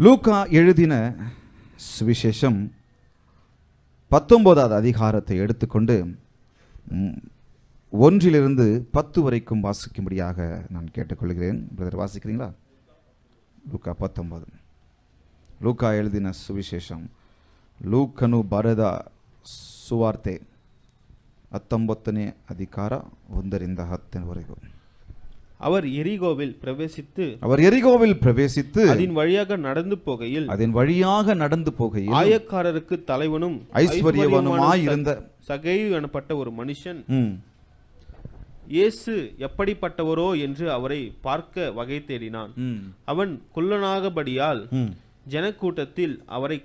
லூக்கா எழுதின சுவிசேஷம் 19வது அதிகாரத்தை எடுத்துக்கொண்டு 1 10 வரைக்கும் வாசிக்கும்படியாக நான் கேட்டுக்கொள்கிறேன். பிரதர் வாசிக்கிறீங்களா? லூக்கா 19. ಲೂಕಾ எழுதின ಸುವಿಶೇಷಂ ಲೂಕನು ಬರೆದ ಸುವಾರ್ತೆ 19ನೇ ಅಧಿಕಾರ 1ರಿಂದ 10ವರೆಗೂ. அவர் எரிகோவில் பிரவேசித்து அதன் வழியாக நடந்து போகையில் ஆயக்காரருக்கு தலைவனும் ஐஸ்வர்யவானுமாய் இருந்த சகேயு எனப்பட்ட ஒரு மனுஷன் இயேசு எப்படிப்பட்டவரோ என்று அவரை பார்க்க வகை தேடினான். அவன் குள்ளனாகபடியால் ஜனக்கூட்டத்தில் அவரை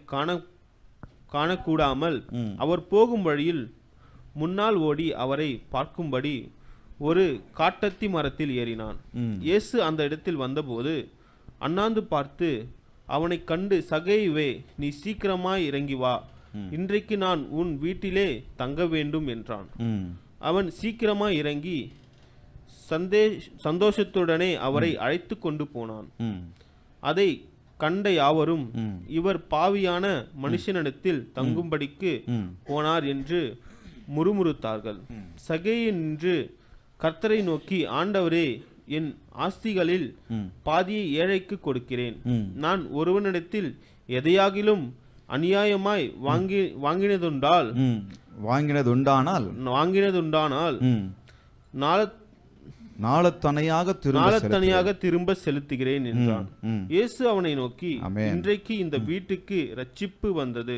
காணக்கூடாமல் அவர் போகும் வழியில் முன்னால் ஓடி அவரை பார்க்கும்படி ஒரு காட்டத்தி மரத்தில் ஏறினான். இயேசு அந்த இடத்தில் வந்தபோது அண்ணாந்து பார்த்து அவனை கண்டு, சகேயுவே, நீ சீக்கிரமாய் இறங்கி வா, இன்றைக்கு நான் உன் வீட்டிலே தங்க வேண்டும் என்றான். அவன் சீக்கிரமாய் இறங்கி சந்தோஷத்துடனே அவரை அழைத்து கொண்டு போனான். அதை கண்ட யாவரும், இவர் பாவியான மனுஷனிடத்தில் தங்கும்படிக்கு போனார் என்று முறுமுறுத்தார்கள். சகேயு நின்று கர்த்தரை நோக்கி, ஆண்டவரே, என் ஆஸ்திகளில் பாதியை ஏழைக்கு கொடுக்கிறேன். நான் ஒருவனிடத்தில் எதையாகிலும் அநியாயமாய் வாங்கினதுண்டானால் நாளத்தனையாக திரும்ப செலுத்துகிறேன் என்றான். இயேசு அவனை நோக்கி, இன்றைக்கு இந்த வீட்டுக்கு ரட்சிப்பு வந்தது,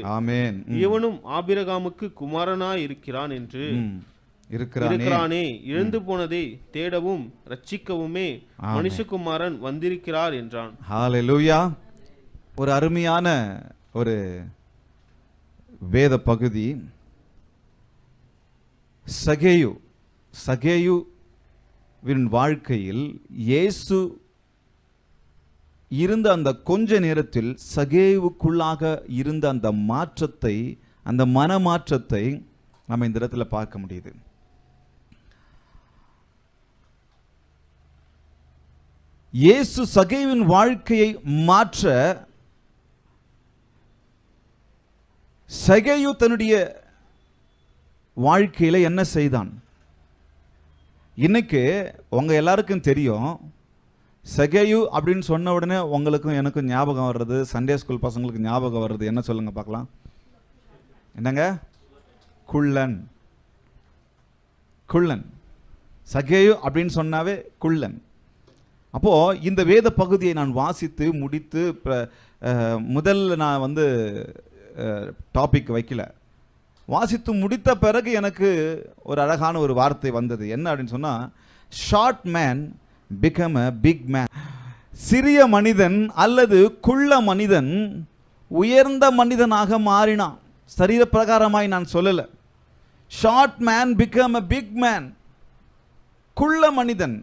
இவனும் ஆபிரகாமுக்கு குமாரனாய் இருக்கிறான் என்று இருக்கிறானே. இழந்து போனதை தேடவும் ரட்சிக்கவுமே மனுஷகுமாரன் வந்திருக்கிறார் என்றான். ஹல்லேலூயா. ஒரு அருமையான ஒரு வேத பகுதி. சகேயுவின் வாழ்க்கையில் இயேசு இருந்த அந்த கொஞ்ச நேரத்தில் சகேயுவுக்குள்ளாக இருந்த அந்த மாற்றத்தை, அந்த மனமாற்றத்தை நம்ம இந்த இடத்துல பார்க்க முடியுது. இயேசு சகேயுவின் வாழ்க்கையை மாற்ற சகேயு தன்னுடைய வாழ்க்கையில என்ன செய்தான்? இன்னைக்கு உங்க எல்லாருக்கும் தெரியும், சகேயு அப்படின்னு சொன்ன உடனே உங்களுக்கும் எனக்கும் ஞாபகம் வர்றது, சண்டே ஸ்கூல் பசங்களுக்கு ஞாபகம் வர்றது என்ன சொல்லுங்க பார்க்கலாம்? என்னங்க? குள்ளன். சகேயு அப்படின்னு சொன்னாவே குள்ளன். அப்போ இந்த வேத பகுதியை நான் வாசித்து முடித்து முதல்ல நான் டாபிக் வைக்கல, வாசித்து முடித்த பிறகு எனக்கு ஒரு அழகான ஒரு வார்த்தை வந்தது. என்ன அப்படின்னு சொன்னா, short man become a big man. சிறிய மனிதன் அல்லது குள்ள மனிதன் உயர்ந்த மனிதனாக மாறினான். சரீர பிரகாரமாய் நான் சொல்லல. Short man become a big man. குள்ள மனிதன்,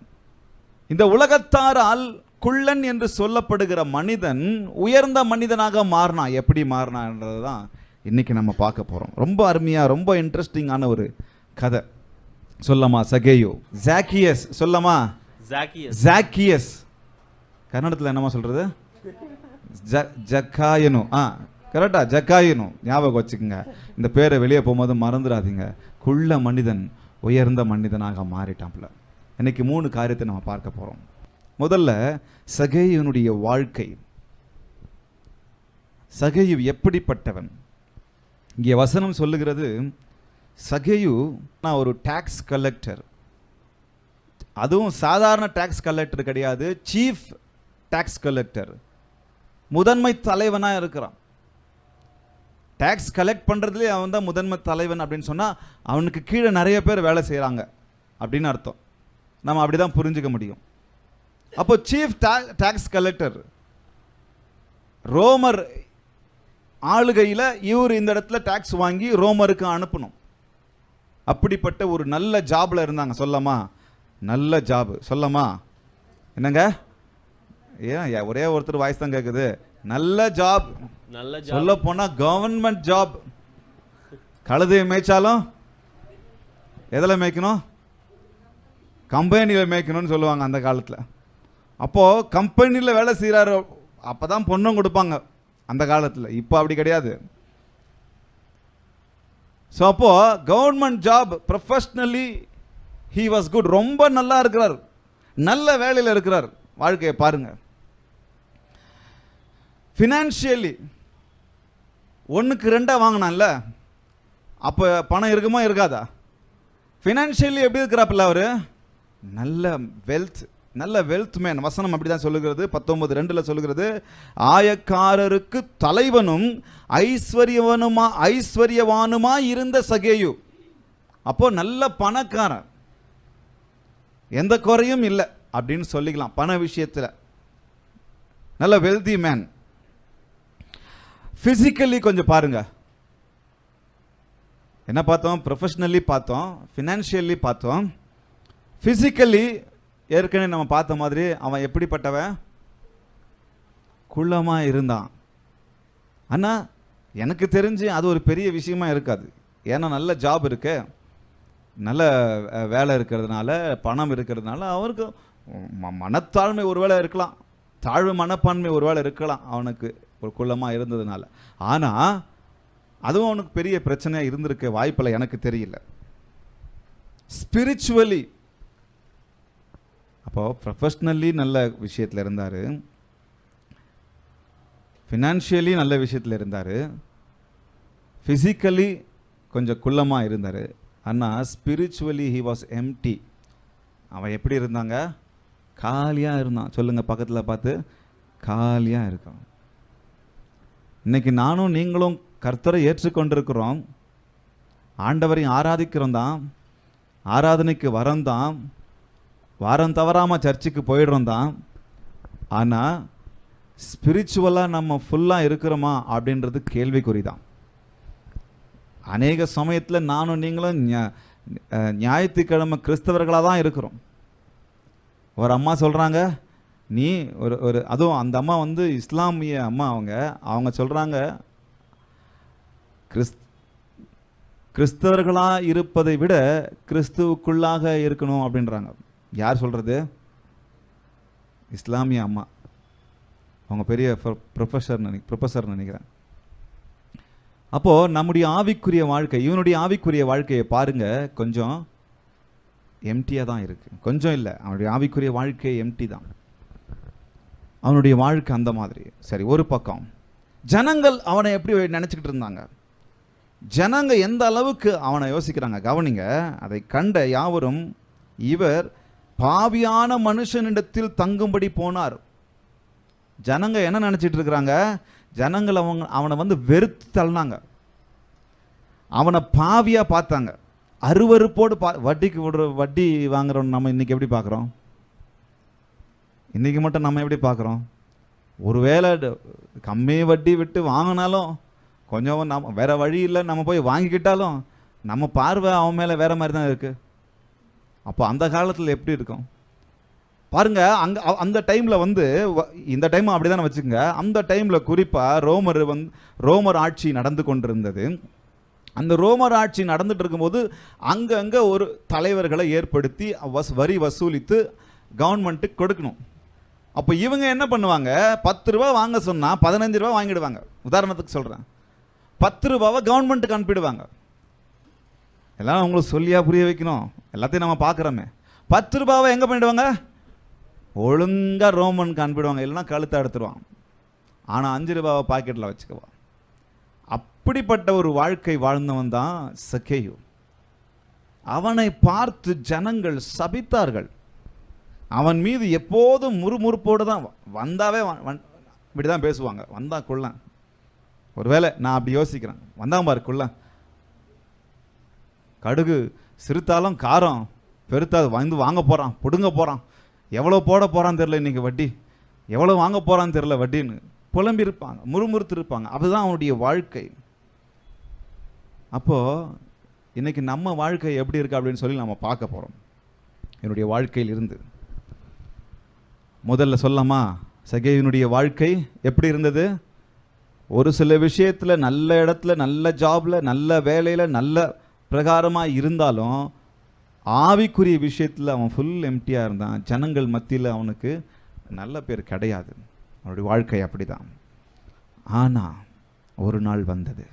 இந்த உலகத்தாரால் குள்ளன் என்று சொல்லப்படுகிற மனிதன் உயர்ந்த மனிதனாக மாறினான். எப்படி மாறினான்ன்றது தான் இன்னைக்கு நம்ம பார்க்க போறோம். ரொம்ப அருமையா, ரொம்ப இன்ட்ரெஸ்டிங்கான ஒரு கதை. சொல்லமா? சகேயு. ஜாக்கியஸ். சொல்லமா? ஜாக்கியஸ். கன்னடத்தில் என்னமா சொல்றது? ஜக்காயனு. கரெக்டா? ஜக்காயனு. ஞாபகம் வச்சுக்கோங்க. இந்த பேரை வெளியே போகும்போது மறந்துடாதீங்க. குள்ள மனிதன் உயர்ந்த மனிதனாக மாறிட்டான்ல. இன்னைக்கு 3 காரியத்தை நம்ம பார்க்க போறோம். முதல்ல சகேயுனுடைய வாழ்க்கை. சகேயு எப்படிப்பட்டவன்? இங்கே வசனம் சொல்லுகிறது, சகேயு ஒரு டாக்ஸ் கலெக்டர். அதுவும் சாதாரண டாக்ஸ் கலெக்டர் கிடையாது, சீஃப் டாக்ஸ் கலெக்டர். முதன்மை தலைவனா இருக்கிறான். டாக்ஸ் கலெக்ட் பண்றதுலேயே அவன் தான் முதன்மை தலைவன் அப்படின்னு சொன்னா அவனுக்கு கீழே நிறைய பேர் வேலை செய்யறாங்க அப்படின்னு அர்த்தம். நம்ம அப்படிதான் புரிஞ்சுக்க முடியும். அப்போ சீஃப் டாக்ஸ் கலெக்டர், ரோமர் ஆளுகையில் இவர் இந்த இடத்துல டாக்ஸ் வாங்கி ரோமருக்கு அனுப்பணும். அப்படிப்பட்ட ஒரு நல்ல ஜாப்ல இருந்தாங்க. சொல்லமா? நல்ல ஜாப். சொல்லமா? என்னங்க? ஏன் ஒரே ஒருத்தர் வாய்ஸ் தான் கேட்குது? நல்ல ஜாப். சொல்ல போனா கவர்மெண்ட் ஜாப். கழுதையை மேய்ச்சாலும் எதில் மேய்க்கணும்? கம்பெனியில் மேய்க்கணும்னு சொல்லுவாங்க அந்த காலத்தில். அப்போது கம்பெனியில் வேலை செய்கிறாரு, அப்போ தான் பொண்ணும் கொடுப்பாங்க. அந்த காலத்தில். இப்போ அப்படி கிடையாது. ஸோ அப்போ government job, professionally he was good, ரொம்ப நல்லா இருக்கிறார், நல்ல வேலையில் இருக்கிறார். வாழ்க்கையை பாருங்க. ஃபினான்ஷியலி 1க்கு 2 வாங்கினான்ல, அப்போ பணம் இருக்குமா இருக்காதா? ஃபினான்ஷியலி எப்படி இருக்கிறாப்பில்ல அவர்? நல்ல வெல்த் மேன். வசனம் அப்படி தான் சொல்லுகிறது. 19:2 சொல்லுகிறது, ஆயக்காரருக்கு தலைவனும் ஐஸ்வர்யவானுமா இருந்த சகேயு. அப்போ நல்ல பணக்காரன், எந்த குறையும் இல்லை அப்படின்னு சொல்லிக்கலாம். பண விஷயத்தில் நல்ல வெல்தி மேன். பிசிக்கலி கொஞ்சம் பாருங்க, என்ன பார்த்தோம்? ப்ரொஃபஷனலி பார்த்தோம், ஃபினான்ஷியலி பார்த்தோம். பிசிக்கலி ஏற்கனவே நம்ம பார்த்த மாதிரி அவன் எப்படிப்பட்டவன்? குள்ளமாக இருந்தான். ஆனால் எனக்கு தெரிஞ்சு அது ஒரு பெரிய விஷயமா இருக்காது. ஏன்னா நல்ல ஜாப் இருக்கு, நல்ல வேலை இருக்கிறதுனால, பணம் இருக்கிறதுனால அவருக்கு மனத்தாழ்மை ஒருவேளை இருக்கலாம், தாழ்வு மனப்பான்மை ஒருவேளை இருக்கலாம் அவனுக்கு, ஒரு குள்ளமாக இருந்ததுனால. ஆனால் அதுவும் அவனுக்கு பெரிய பிரச்சனையாக இருந்திருக்க வாய்ப்பில்லை, எனக்கு தெரியல. ஸ்பிரிச்சுவலி அப்போ ப்ரொஃபஷ்னலி நல்ல விஷயத்தில் இருந்தார், ஃபினான்ஷியலி நல்ல விஷயத்தில் இருந்தார், ஃபிசிக்கலி கொஞ்சம் குள்ளமாக இருந்தார். ஆனால் ஸ்பிரிச்சுவலி ஹி வாஸ் எம்டி. அவன் எப்படி இருந்தாங்க? காலியாக இருந்தான். சொல்லுங்கள் பக்கத்தில் பார்த்து, காலியாக இருக்கான். இன்னைக்கு நானும் நீங்களும் கர்த்தரை ஏற்றுக்கொண்டிருக்கிறோம், ஆண்டவரையும் ஆராதிக்கிறோம் தான், ஆராதனைக்கு வரோம் தான், வாரம் தவறாமல் சர்ச்சுக்கு போயிடுறோம் தான். ஆனால் ஸ்பிரிச்சுவலாக நம்ம ஃபுல்லாக இருக்கிறோமா அப்படின்றது கேள்விக்குறி தான். அநேக சமயத்தில் நானும் நீங்களும் ஞாயிற்றுக்கிழமை கிறிஸ்தவர்களாக தான் இருக்கிறோம். ஒரு அம்மா சொல்கிறாங்க, நீ ஒரு அதுவும் அந்த அம்மா வந்து இஸ்லாமிய அம்மா, அவங்க சொல்கிறாங்க, கிறிஸ்தவர்களாக இருப்பதை விட கிறிஸ்துவுக்குள்ளாக இருக்கணும் அப்படின்றாங்க. யார் சொல்கிறது? இஸ்லாமிய அம்மா. அவங்க பெரிய ப்ரொஃபஸர் நினைக்கிறேன். அப்போது நம்முடைய ஆவிக்குரிய வாழ்க்கை, இவனுடைய ஆவிக்குரிய வாழ்க்கையை பாருங்கள், கொஞ்சம் எம்டியாக தான் இருக்குது. கொஞ்சம் இல்லை, அவனுடைய ஆவிக்குரிய வாழ்க்கை எம்டி தான். அவனுடைய வாழ்க்கை அந்த மாதிரி. சரி, ஒரு பக்கம் ஜனங்கள் அவனை எப்படி நினச்சிக்கிட்டு இருந்தாங்க, ஜனங்க எந்த அளவுக்கு அவனை யோசிக்கிறாங்க கவனிங்க. அதை கண்ட யாவரும் இவர் பாவியான மனுஷனிடத்தில் தங்கும்படி போனார். ஜனங்க என்ன நினச்சிட்டு இருக்கிறாங்க? ஜனங்கள் அவனை வந்து வெறுத்து தள்ளினாங்க, அவனை பாவியாக பார்த்தாங்க, அருவருப்போடு வட்டி வாங்குறோம். நம்ம இன்னைக்கு எப்படி பார்க்குறோம்? இன்னைக்கு மட்டும் நம்ம எப்படி பார்க்குறோம்? ஒருவேளை கம்மி வட்டி விட்டு வாங்கினாலும், கொஞ்சம் நம்ம வேற வழி இல்லை, நம்ம போய் வாங்கிக்கிட்டாலும் நம்ம பார்வை அவன் மேலே வேற மாதிரி தான் இருக்குது. அப்போ அந்த காலத்தில் எப்படி இருக்கும் பாருங்க. அந்த டைமில் வந்து, இந்த டைம் அப்படி தானே வச்சுக்கோங்க, அந்த டைமில் குறிப்பாக ரோமர் ஆட்சி நடந்து கொண்டிருந்தது. அந்த ரோமர் ஆட்சி நடந்துட்டு இருக்கும்போது அங்கங்கே ஒரு தலைவர்களை ஏற்படுத்தி வரி வசூலித்து கவர்மெண்ட்டுக்கு கொடுக்கணும். அப்போ இவங்க என்ன பண்ணுவாங்க? 10 ரூபா வாங்க சொன்னால் 15 ரூபா வாங்கிடுவாங்க. உதாரணத்துக்கு சொல்கிறேன், 10 ரூபாவை கவர்மெண்ட்டுக்கு அனுப்பிடுவாங்க. எல்லாம் உங்களுக்கு சொல்லியா புரிய வைக்கணும், எல்லாத்தையும் நம்ம பார்க்குறோமே. 10 ரூபாவை எங்கே பண்ணிடுவாங்க? ஒழுங்காக ரோமனுக்கு அனுப்பிடுவாங்க, இல்லைன்னா கழுத்தை எடுத்துருவான். ஆனால் 5 ரூபாவை பாக்கெட்டில் வச்சுக்குவான். அப்படிப்பட்ட ஒரு வாழ்க்கை வாழ்ந்தவன் தான் சக்கேயு. அவனை பார்த்து ஜனங்கள் சபித்தார்கள். அவன் மீது எப்போதும் முறுமுறுப்போடு தான் வந்தாவே இப்படி தான் பேசுவாங்க. வந்தா கொள்ள, ஒருவேளை நான் அப்படி யோசிக்கிறேன், வந்தான் பாரு கொள்ள, கடுகு சிறுத்தாலும் காரம் பெருத்தாது, வந்து வாங்க போகிறான், பிடுங்க போகிறான், எவ்வளோ போட போகிறான்னு தெரில, இன்றைக்கி வட்டி எவ்வளோ வாங்க போகிறான்னு தெரில வட்டின்னு புலம்பி இருப்பாங்க, முறுமுறுத்து இருப்பாங்க. அதுதான் அவனுடைய வாழ்க்கை. அப்போது இன்றைக்கி நம்ம வாழ்க்கை எப்படி இருக்குது அப்படின்னு சொல்லி நம்ம பார்க்க போகிறோம். என்னுடைய வாழ்க்கையில் இருந்து முதல்ல சொல்லலாமா? சகேயுனுடைய வாழ்க்கை எப்படி இருந்தது? ஒரு சில விஷயத்தில் நல்ல இடத்துல, நல்ல ஜாபில், நல்ல வேலையில், நல்ல பிரகாரமாக இருந்தாலும் ஆவிக்குரிய விஷயத்தில் அவன் ஃபுல் எம்டியாக இருந்தான். ஜனங்கள் மத்தியில் அவனுக்கு நல்ல பேர் கிடையாது. அவனுடைய வாழ்க்கை அப்படி தான். ஆனா ஒரு நாள் வந்தது,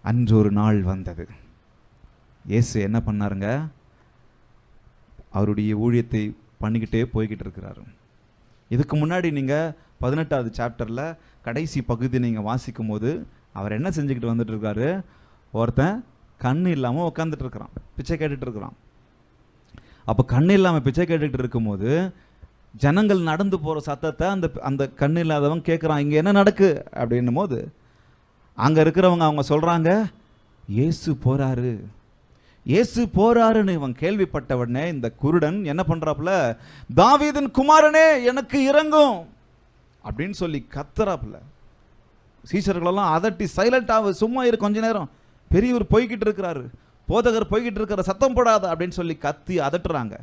அன்று ஒரு நாள் வந்தது. இயேசு என்ன பண்ணாருங்க? அவருடைய ஊழியத்தை பண்ணிக்கிட்டே போய்கிட்டு இருக்கிறாரு. இதுக்கு முன்னாடி நீங்கள் 18வது சாப்டரில் கடைசி பகுதி நீங்கள் வாசிக்கும் போது அவர் என்ன செஞ்சுக்கிட்டு வந்துட்டு இருக்காரு? ஒருத்தன் கண்ணு இல்லாமல் உட்காந்துட்டு இருக்கிறான், பிச்சை கேட்டுட்டு இருக்கிறான். அப்போ கண்ணு இல்லாமல் பிச்சை கேட்டுக்கிட்டு இருக்கும்போது ஜனங்கள் நடந்து போகிற சத்தத்தை அந்த அந்த கண்ணு இல்லாதவன் கேட்குறான், இங்கே என்ன நடக்கு அப்படின்னும் போது அங்கே இருக்கிறவங்க அவங்க சொல்கிறாங்க, இயேசு போகிறாரு, இயேசு போறாருன்னு இவன் கேள்விப்பட்ட உடனே இந்த குருடன் என்ன பண்றாப்புல? தாவீதின் குமாரனே எனக்கு இறங்கும் அப்படின்னு சொல்லி கத்துறாப்புல. சீஷர்களெல்லாம் அதட்டி சைலண்ட் ஆகு, சும்மா இரு கொஞ்ச நேரம், பெரியவர் போய்கிட்டு இருக்கிறாரு, போதகர் போய்கிட்டு இருக்கிற, சத்தம் போடாத அப்படின்னு சொல்லி கத்தி அதட்டுறாங்க.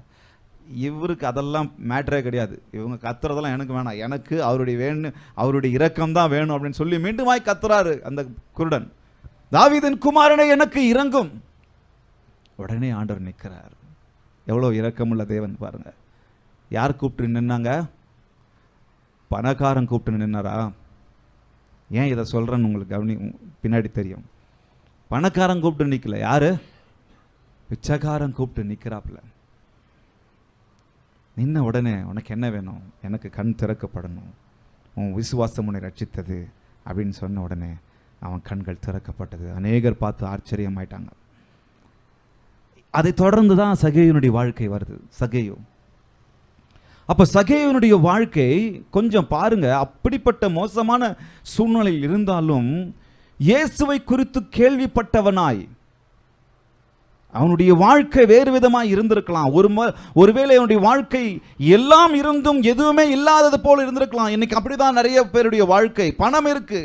இவருக்கு அதெல்லாம் மேட்டரே கிடையாது. இவங்க கத்துறதெல்லாம் எனக்கு வேணாம், எனக்கு அவருடைய இரக்கம் தான் வேணும் அப்படின்னு சொல்லி மீண்டுமாய் கத்துறாரு அந்த குருடன், தாவீதின் குமாரனே எனக்கு இறங்கும். உடனே ஆண்டவர் நிற்கிறார். எவ்வளோ இரக்கமுள்ள தேவன் பாருங்க. யார் கூப்பிட்டு நின்னாங்க? பணக்காரன் கூப்பிட்டு நின்னாரா? ஏன் இதை சொல்கிறேன்னு உங்களுக்கு பின்னாடி தெரியும். பணக்காரன் கூப்பிட்டு நிற்கல, யாரு? பிச்சைக்காரன் கூப்பிட்டு நிற்கிறாப்புல. நின்ன உடனே உனக்கு என்ன வேணும்? எனக்கு கண் திறக்கப்படணும், உன் விசுவாசம் உன்னை ரட்சித்தது அப்படின்னு சொன்ன உடனே அவன் கண்கள் திறக்கப்பட்டது. அநேகர் பார்த்து ஆச்சரியமாயிட்டாங்க. அதை தொடர்ந்து தான் சகேயுனுடைய வாழ்க்கை வருது. சகேயு, அப்போ சகேயுனுடைய வாழ்க்கை கொஞ்சம் பாருங்க, அப்படிப்பட்ட மோசமான சூழ்நிலையில் இருந்தாலும் இயேசுவை குறித்து கேள்விப்பட்டவனாய், அவனுடைய வாழ்க்கை வேறு விதமாய் இருந்திருக்கலாம். ஒருவேளை அவனுடைய வாழ்க்கை எல்லாம் இருந்தும் எதுவுமே இல்லாதது போல இருந்திருக்கலாம். இன்னைக்கு அப்படிதான் நிறைய பேருடைய வாழ்க்கை. பணம் இருக்கு,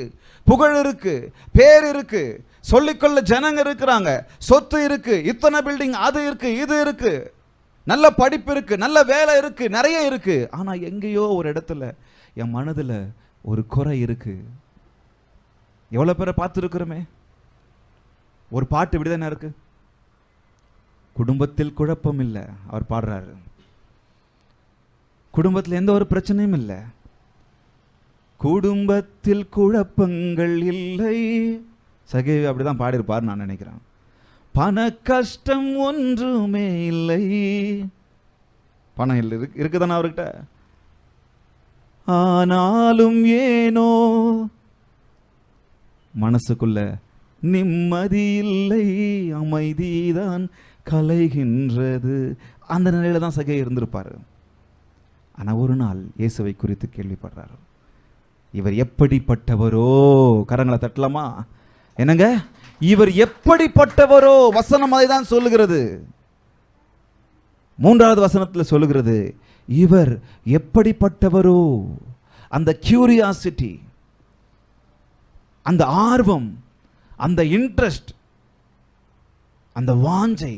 புகழ் இருக்கு, பேர் இருக்கு, சொல்லிக்கொள்ள ஜனங்க இருக்கிறாங்க, சொத்து இருக்கு, இத்தனை பில்டிங் அது இருக்கு, இது இருக்கு, நல்ல படிப்பு இருக்கு, நல்ல வேலை இருக்கு, நிறைய இருக்கு. ஆனா எங்கேயோ ஒரு இடத்துல என் மனதுல ஒரு குறை இருக்கு. எவ்வளவு பேரை பார்த்துருக்கிறோமே. ஒரு பாட்டு இப்படிதானே இருக்கு, குடும்பத்தில் குழப்பம் இல்லை, அவர் பாடுறாரு. குடும்பத்தில் எந்த ஒரு பிரச்சனையும் இல்லை, குடும்பத்தில் குழப்பங்கள் இல்லை. சகேவி அப்படிதான் பாடியிருப்பார் நான் நினைக்கிறேன். பண கஷ்டம் ஒன்றுமே இல்லை. பணம் இல்லை இருக்குதானே அவர்கிட்ட, ஆனாலும் ஏனோ மனசுக்குள்ள நிம்மதி இல்லை, அமைதிதான் கலைகின்றது. அந்த நிலையில தான் சகே இருந்திருப்பாரு. ஆனா ஒரு நாள் இயேசுவை குறித்து கேள்விப்படுறாரு. இவர் எப்படிப்பட்டவரோ, கரங்களை தட்டலாமா? என்னங்க, இவர் எப்படிப்பட்டவரோ, வசனம் அதை தான் சொல்லுகிறது. 3வது வசனத்தில் சொல்லுகிறது, இவர் எப்படிப்பட்டவரோ. அந்த கியூரியாசிட்டி, அந்த ஆர்வம், அந்த இன்ட்ரெஸ்ட், அந்த வாஞ்சை,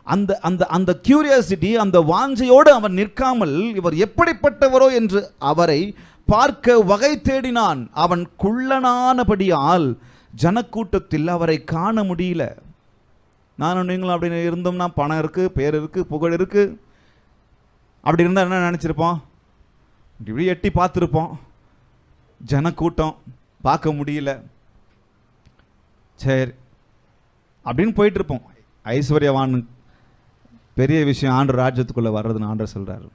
அந்த அந்த அந்த கியூரியாசிட்டி, அந்த வாஞ்சையோடு அவன் நிற்காமல் இவர் எப்படிப்பட்டவரோ என்று அவரை பார்க்க வகை தேடினான். அவன் குள்ளனானபடியால் ஜனக்கூட்டத்தில் அவரை காண முடியல. நானும் நீங்களும் அப்படி இருந்தோம்னா, பணம் இருக்கு, பேர் இருக்கு, புகழ் இருக்கு, அப்படி இருந்தால் என்ன நினச்சிருப்போம்? இப்படி எட்டி பார்த்துருப்போம். ஜனக்கூட்டம் பார்க்க முடியல, சரி அப்படின்னு போயிட்டு இருப்போம். ஐஸ்வர்யவான் பெரிய விஷயம் ஆண்டவர் ராஜ்யத்துக்குள்ளே வர்றதுன்னு ஆண்டவர் சொல்கிறாரு.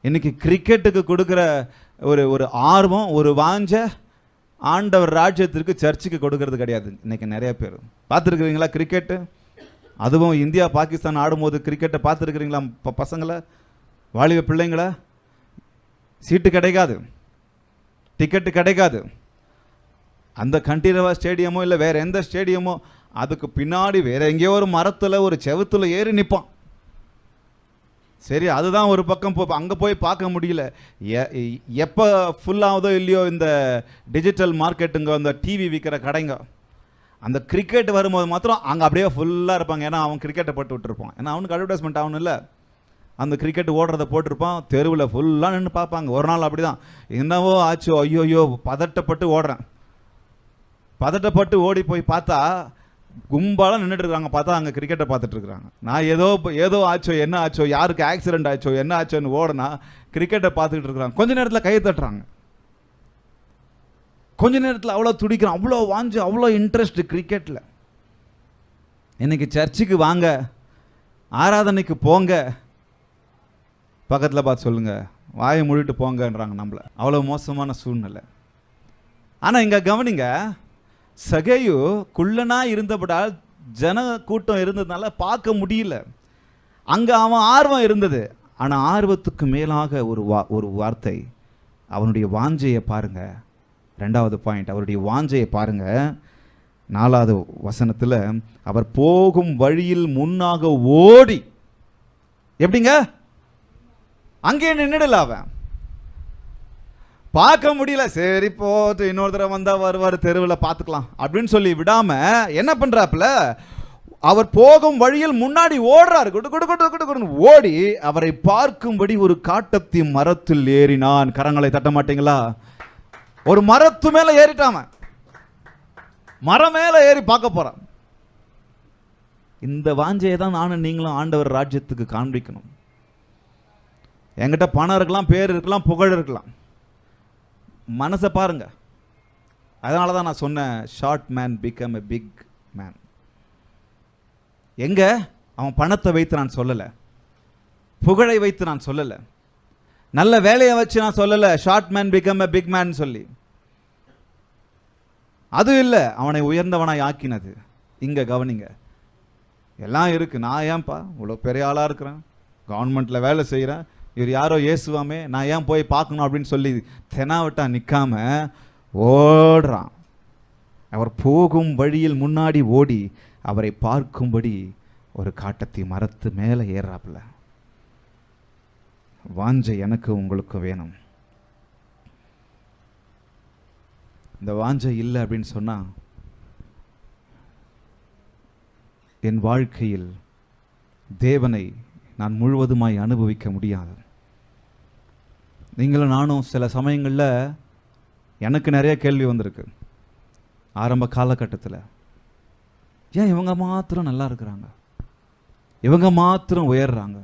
இன்னைக்கு கிரிக்கெட்டுக்கு கொடுக்குற ஒரு ஆர்வம், ஒரு வாஞ்ச ஆண்டவர் ராஜ்யத்திற்கு சர்ச்சுக்கு கொடுக்கறது கிடையாது. இன்னைக்கு நிறைய பேர் பார்த்துருக்குறீங்களா கிரிக்கெட்டு? அதுவும் இந்தியா பாகிஸ்தான் ஆடும்போது கிரிக்கெட்டை பார்த்துருக்குறீங்களா? பசங்களை, வாலிப பிள்ளைங்களை? சீட்டு கிடைக்காது, டிக்கெட்டு கிடைக்காது. அந்த கண்டீரவா ஸ்டேடியமோ இல்லை வேற எந்த ஸ்டேடியமோ, அதுக்கு பின்னாடி வேற எங்கேயோ ஒரு மரத்தில் ஒரு செவுத்துல ஏறி நிற்பான். சரி, அதுதான் ஒரு பக்கம் அங்கே போய் பார்க்க முடியல. எப்போ ஃபுல்லாகுதோ இல்லையோ இந்த டிஜிட்டல் மார்க்கெட்டுங்க, அந்த டிவி விற்கிற கடைங்க, அந்த கிரிக்கெட் வரும்போது மாத்திரம் அங்கே அப்படியே ஃபுல்லாக இருப்பாங்க. ஏன்னா அவன் கிரிக்கெட்டை போட்டு விட்டுருப்பான். ஏன்னா அவனுக்கு அட்வர்டைஸ்மெண்ட் ஆகணும் இல்லை, அந்த கிரிக்கெட் ஓடுறத போட்டிருப்பான். தெருவில் ஃபுல்லாக நின்று பார்ப்பாங்க. ஒரு நாள் அப்படி தான், என்னவோ ஆச்சோ, ஐயோ பதட்டப்பட்டு ஓடுறேன், பதட்டப்பட்டு ஓடி போய் பார்த்தா கும்பலாக நின்றுட்டு இருக்காங்க. பார்த்தா அங்கே கிரிக்கெட்டை பார்த்துட்டு இருக்கிறாங்க. நான் ஏதோ ஆச்சோ, என்ன ஆச்சோ, யாருக்கு ஆக்சிடென்ட் ஆச்சோ, என்ன ஆச்சோன்னு ஓடனா கிரிக்கெட்டை பார்த்துக்கிட்டு இருக்கிறாங்க. கொஞ்ச நேரத்தில் கையை தட்டுறாங்க. கொஞ்ச நேரத்தில் அவ்வளோ துடிக்கிறான், அவ்வளோ வாஞ்சு, அவ்வளோ இன்ட்ரெஸ்ட் கிரிக்கெட்டில். இன்னைக்கு சர்ச்சுக்கு வாங்க, ஆராதனைக்கு போங்க, பக்கத்தில் பார்த்து சொல்லுங்க, வாயை மூடிட்டு போங்கன்றாங்க நம்மளை. அவ்வளோ மோசமான சூழ்நிலை. ஆனால் இங்கே கவனிங்க, சகேயு குள்ளனா இருந்தபடால் ஜன கூட்டம் இருந்ததுனால பார்க்க முடியல. அங்கே அவன் ஆர்வம் இருந்தது. ஆனால் ஆர்வத்துக்கு மேலாக ஒரு வார்த்தை, அவனுடைய வாஞ்சையை பாருங்க. ரெண்டாவது பாயிண்ட், அவருடைய வாஞ்சையை பாருங்க. 4வது வசனத்தில், அவர் போகும் வழியில் முன்னாக ஓடி, எப்படிங்க, அங்கே நின்றுடல, அவன் பார்க்க முடியல, சரி போட்டு இன்னொரு தடவை வந்தா வருவார், தெருவில் பார்த்துக்கலாம் அப்படின்னு சொல்லி விடாம என்ன பண்றாப்புல, அவர் போகும் வழியில் முன்னாடி ஓடுறாரு, குடு குடு குடு குடு குடு ஓடி அவரை பார்க்கும்படி ஒரு காட்டத்தி மரத்தில் ஏறினான். கரங்களை தட்ட மாட்டீங்களா? ஒரு மரத்து மேல ஏறிட்டாம, மரம் மேல ஏறி பார்க்க போறான். இந்த வாஞ்சையை தான் நானும் நீங்களும் ஆண்டவர் ராஜ்யத்துக்கு காண்பிக்கணும். என்கிட்ட பணம் இருக்கலாம், பேர் இருக்கலாம், புகழ் இருக்கலாம், மனசை பாருங்க. அதனால தான் நான் சொன்னேன், short man become a big man. எங்க அவன் பணத்தை வைத்து நான் சொல்லலை, புகழை வைத்து நான் சொல்லலை, நல்ல வேலையை வச்சு நான் சொல்லலை short man become a big man சொல்லி. அது இல்லை அவனை உயர்ந்தவனாய் ஆக்கினது. இங்க கவனிங்க, எல்லாம் இருக்கு, நான் ஏன்பா இவ்வளோ பெரிய ஆளாக இருக்கிறேன், கவர்மெண்ட்ல வேலை செய்கிறேன், இவர் யாரோ இயேசுவாமே, நான் ஏன் போய் பார்க்கணும் அப்படின்னு சொல்லி தெனாவிட்டா நிற்காம ஓடுறான். அவர் போகும் வழியில் முன்னாடி ஓடி அவரை பார்க்கும்படி ஒரு காட்டத்தி மரத்து மேலே ஏறாப்புல. வாஞ்சை எனக்கு உங்களுக்கு வேணும். இந்த வாஞ்சை இல்லை அப்படின்னு சொன்னா என் வாழ்க்கையில் தேவனை நான் முழுவதுமாய் அனுபவிக்க முடியாது. நீங்களும் நானும் சில சமயங்களில் எனக்கு நிறைய கேள்வி வந்திருக்கு ஆரம்ப காலகட்டத்தில். ஏன் இவங்க மாத்திரம் நல்லா இருக்கிறாங்க, இவங்க மாத்திரம் உயர்றாங்க,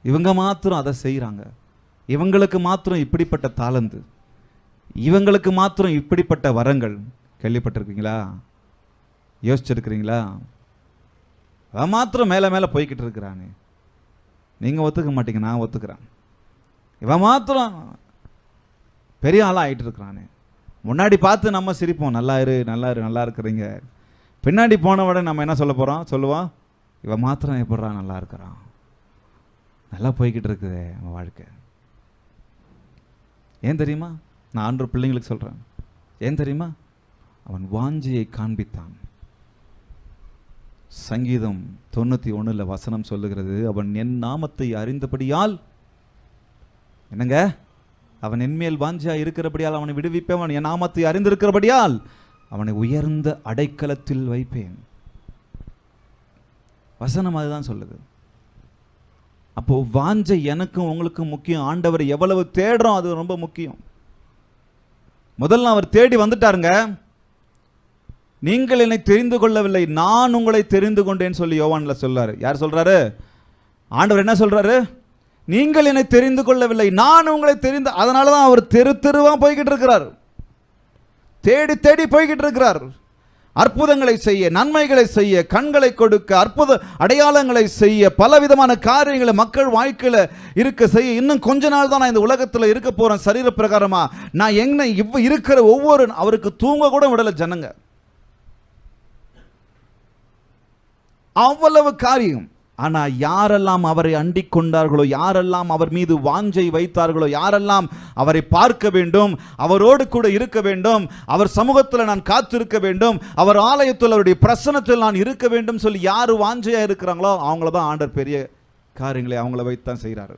இவங்க மாத்திரம் அதை செய்கிறாங்க, இவங்களுக்கு மாத்திரம் இப்படிப்பட்ட தாளந்து, இவங்களுக்கு மாத்திரம் இப்படிப்பட்ட வரங்கள். கேள்விப்பட்டிருக்கீங்களா? யோசிச்சிருக்கிறீங்களா? அவன் மாத்திரம் மேலே மேலே போய்கிட்டு இருக்கிறானே. நீங்கள் ஒத்துக்க மாட்டீங்க, நான் ஒத்துக்கிறேன். இவன் மாத்திரம் பெரிய ஆளாக ஆகிட்டு இருக்கிறானே. முன்னாடி பார்த்து நம்ம சிரிப்போம், நல்லா இரு நல்லா இரு நல்லா இருக்கிறீங்க. பின்னாடி போனவட நம்ம என்ன சொல்ல போகிறோம், சொல்லுவோம், இவன் மாத்திரம் எப்படா நல்லா இருக்கிறான், நல்லா போய்கிட்டு இருக்குது அவன் வாழ்க்கை. ஏன் தெரியுமா? நான் ஆண்டவர் பிள்ளைங்களுக்கு சொல்கிறேன், ஏன் தெரியுமா? அவன் வாஞ்சையை காண்பித்தான். சங்கீதம் 91 வசனம் சொல்லுகிறது, அவன் என் நாமத்தை அறிந்தபடியால், என்னங்க, அவன் என்மேல் வாஞ்சையா இருக்கிறபடியால் அவனை விடுவிப்பேன், என் நாமத்தை அறிந்திருக்கிறபடியால் அவனை உயர்ந்த அடைக்கலத்தில் வைப்பேன். வசனம் அதுதான் சொல்லுது. அப்போ வாஞ்சை எனக்கும் உங்களுக்கும் முக்கியம். ஆண்டவர் எவ்வளவு தேடுறோம் அது ரொம்ப முக்கியம். முதல்ல அவர் தேடி வந்துட்டாருங்க. நீங்கள் என்னை தெரிந்து கொள்ளவில்லை, நான் உங்களை தெரிந்து கொண்டேன்னு சொல்லி யோவான்ல சொல்றாரு. யார் சொல்றாரு? ஆண்டவர் என்ன சொல்றாரு? நீங்கள் என்னை தெரிந்து கொள்ளவில்லை, நான் உங்களை தெரிந்து. அதனால தான் அவர் தெரு தெருவா போய்கிட்டு இருக்கிறார், தேடி தேடி போய்கிட்டு இருக்கிறார். அற்புதங்களை செய்ய, நன்மைகளை செய்ய, கண்களை கொடுக்க, அற்புத அடையாளங்களை செய்ய, பலவிதமான காரியங்களை மக்கள் வாழ்க்கையில் இருக்க செய்ய. இன்னும் கொஞ்ச நாள் தான் நான் இந்த உலகத்தில் இருக்க போறேன் சரீர பிரகாரமா. நான் என்ன இருக்கிற ஒவ்வொரு, அவருக்கு தூங்க கூட விடல ஜனங்க. அவ்வளவு காரியம். ஆனா யாரெல்லாம் அவரை அண்டிக் கொண்டார்களோ, யாரெல்லாம் அவர் மீது வாஞ்சை வைத்தார்களோ, யாரெல்லாம் அவரை பார்க்க வேண்டும், அவரோடு கூட இருக்க வேண்டும், அவர் சமூகத்தில் நான் காத்திருக்க வேண்டும், அவர் ஆலயத்தில் அவருடைய பிரசன்னத்தில் நான் இருக்க வேண்டும் சொல்லி யாரு வாஞ்சையா இருக்கிறாங்களோ அவங்கள தான் ஆண்டவர் பெரிய காரியங்களை அவங்கள வைத்தான் செய்கிறாரு.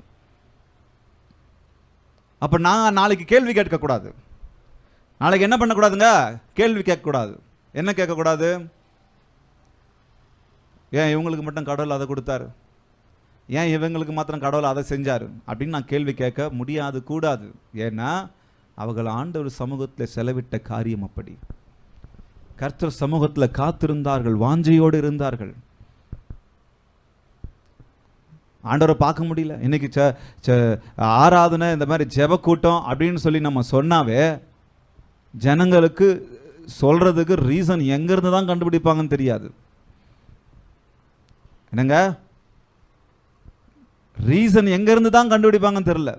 அப்ப நான் நாளைக்கு கேள்வி கேட்கக்கூடாது. நாளைக்கு என்ன பண்ணக்கூடாதுங்க? கேள்வி கேட்கக்கூடாது. என்ன கேட்கக்கூடாது? ஏன் இவங்களுக்கு மட்டும் கடவுள் அதை கொடுத்தாரு, ஏன் இவங்களுக்கு மாத்திரம் கடவுள் அதை செஞ்சார் அப்படின்னு நான் கேள்வி கேட்க முடியாது, கூடாது. ஏன்னா அவர்கள் ஆண்டவர் சமூகத்தில் செலவிட்ட காரியம் அப்படி. கர்த்தர் சமூகத்தில் காத்திருந்தார்கள், வாஞ்சையோடு இருந்தார்கள். ஆண்டவரை பார்க்க முடியல. இன்னைக்கு ஆராதனை இந்த மாதிரி ஜெப கூட்டம் அப்படின்னு சொல்லி நம்ம சொன்னாவே ஜனங்களுக்கு சொல்றதுக்கு ரீசன் எங்கிருந்து தான் கண்டுபிடிப்பாங்கன்னு தெரியாது. என்னங்க, ரீசன் எங்கிருந்து தான் கண்டுபிடிப்பாங்கன்னு தெரியல.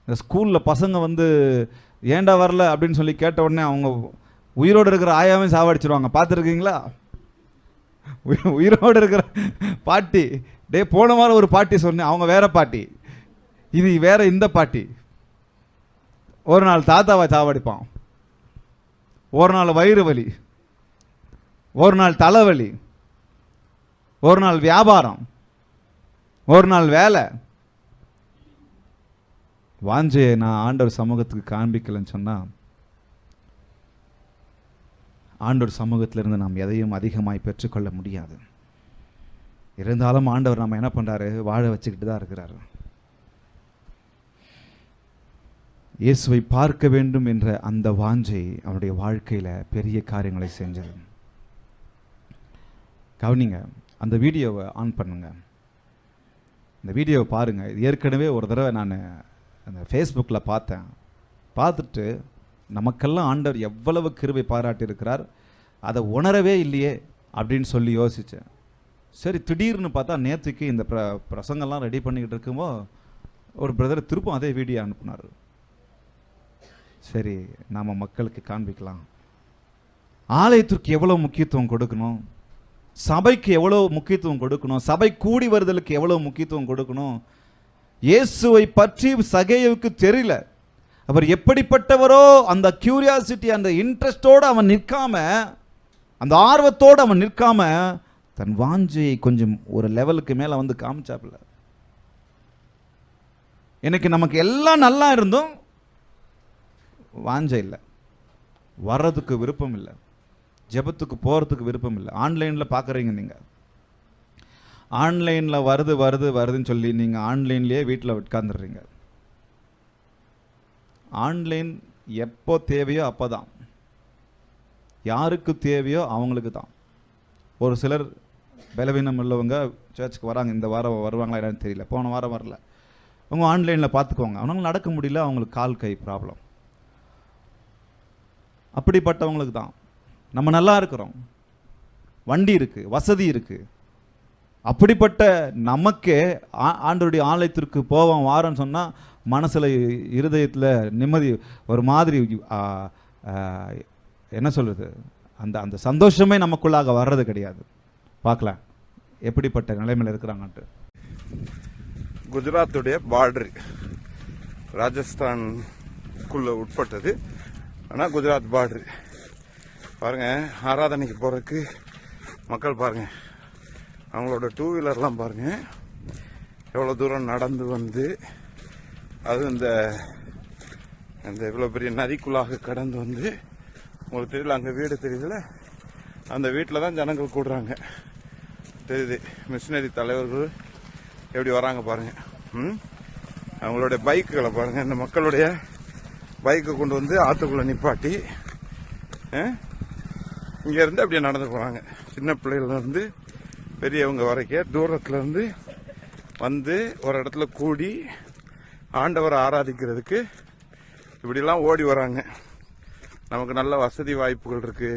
இந்த ஸ்கூலில் பசங்க வந்து ஏண்டா வரல அப்படின்னு சொல்லி கேட்ட உடனே அவங்க உயிரோடு இருக்கிற ஆயாவே சாவடிச்சிருவாங்க. பார்த்துருக்கீங்களா? உயிரோடு இருக்கிற பாட்டி, டே போன வாரம் ஒரு பாட்டி சொன்னேன், அவங்க வேற பாட்டி, இது வேற இந்த பாட்டி. ஒரு நாள் தாத்தாவை சாவடிப்பான், ஒரு நாள் வயிறு வலி, ஒரு நாள் தலைவலி, ஒரு நாள் வியாபாரம், ஒரு நாள் வேலை. வாஞ்சையை நான் ஆண்டவர் சமூகத்துக்கு காண்பிக்கலன்னு சொன்னா, ஆண்டவர் சமூகத்திலிருந்து நாம் எதையும் அதிகமாய் பெற்றுக்கொள்ள முடியாது. இருந்தாலும் ஆண்டவர் நம்ம என்ன பண்றாரு, வாழ வச்சுக்கிட்டு தான் இருக்கிறாரு. இயேசுவை பார்க்க வேண்டும் என்ற அந்த வாஞ்சை அவனுடைய வாழ்க்கையில பெரிய காரியங்களை செஞ்சது. கவனிங்க, அந்த வீடியோவை ஆன் பண்ணுங்க, இந்த வீடியோவை பாருங்க. இது ஏற்கனவே ஒரு தடவை நான் அந்த ஃபேஸ்புக்கில் பார்த்தேன். பார்த்துட்டு நமக்கெல்லாம் ஆண்டவர் எவ்வளவு கிருபை பாராட்டியிருக்கிறார், அதை உணரவே இல்லையே அப்படின்னு சொல்லி யோசித்தேன். சரி, திடீர்னு பார்த்தா நேற்றுக்கு இந்த பிரசங்கெல்லாம் ரெடி பண்ணிக்கிட்டு இருக்கும்போ ஒரு பிரதர் திருப்பும் அதே வீடியோ அனுப்புனார். சரி, நாம் மக்களுக்கு காண்பிக்கலாம். ஆலயத்திற்கு எவ்வளோ முக்கியத்துவம் கொடுக்கணும், சபைக்கு எவ்வளோ முக்கியத்துவம் கொடுக்கணும், சபை கூடி வருதலுக்கு எவ்வளோ முக்கியத்துவம் கொடுக்கணும். இயேசுவை பற்றி சகேயுவுக்கு தெரியல. அவர் எப்படிப்பட்டவரோ அந்த கியூரியாசிட்டி, அந்த இன்ட்ரெஸ்டோடு அவன் நிற்காம, அந்த ஆர்வத்தோடு அவன் நிற்காம தன் வாஞ்சையை கொஞ்சம் ஒரு லெவலுக்கு மேலே வந்து காமிச்சாப்புல. எனக்கு நமக்கு எல்லாம் நல்லா இருந்தும் வாஞ்சை இல்லை, வர்றதுக்கு விருப்பம் இல்லை, ஜெபத்துக்கு போகிறதுக்கு விருப்பம் இல்லை. ஆன்லைனில் பார்க்குறீங்க, நீங்கள் ஆன்லைனில் வருதுன்னு சொல்லி நீங்கள் ஆன்லைன்லேயே வீட்டில் உட்காந்துடுறீங்க. ஆன்லைன் எப்போ தேவையோ அப்போ தான், யாருக்கு தேவையோ அவங்களுக்கு தான். ஒரு சிலர் பலவீனம் உள்ளவங்க சர்ச்சுக்கு வராங்க, இந்த வாரம் வருவாங்களா என்னன்னு தெரியல, போன வாரம் வரல, அவங்க ஆன்லைனில் பார்த்துக்குவாங்க. அவங்களால நடக்க முடியல, அவங்களுக்கு கால் கை ப்ராப்ளம். அப்படிப்பட்டவங்களுக்கு தான். நம்ம நல்லா இருக்கிறோம், வண்டி இருக்குது, வசதி இருக்குது, அப்படிப்பட்ட நமக்கே ஆண்டவருடைய ஆலயத்திற்கு போவோம் வாரம்னு சொன்னால் மனசில் இருதயத்தில் நிம்மதி, ஒரு மாதிரி என்ன சொல்கிறது, அந்த அந்த சந்தோஷமே நமக்குள்ளாக வர்றது கிடையாது. பார்க்கலாம் எப்படிப்பட்ட நிலைமையில் இருக்கிறாங்கன்ட்டு. குஜராத்துடைய பார்டர் ராஜஸ்தானுக்குள்ள உட்பட்டது, ஆனால் குஜராத் பார்டர் பாருங்க. ஆராதனைக்கு போறதுக்கு மக்கள் பாருங்க, அவங்களோட டூ வீலர்லாம் பாருங்க எவ்வளோ தூரம் நடந்து வந்து, அது இந்த இவ்வளோ பெரிய நதிக்குள்ளாக கடந்து வந்து, உங்களுக்கு தெரியல, அங்கே வீடு தெரியுதுல, அந்த வீட்டில் தான் ஜனங்கள் கூடுறாங்க தெரியுது. மிஷினரி தலைவர்கள் எப்படி வராங்க பாருங்க. அவங்களுடைய பைக்குகளை பாருங்க, இந்த மக்களுடைய பைக்கை கொண்டு வந்து ஆற்றுக்குள்ளே நிப்பாட்டி இங்கேருந்து அப்படியே நடந்து போகிறாங்க. சின்ன பிள்ளைகள்லேருந்து பெரியவங்க வரைக்கும் தூரத்துலேருந்து வந்து ஒரு இடத்துல கூடி ஆண்டவரை ஆராதிக்கிறதுக்கு இப்படிலாம் ஓடி வராங்க. நமக்கு நல்ல வசதி வாய்ப்புகள் இருக்கு,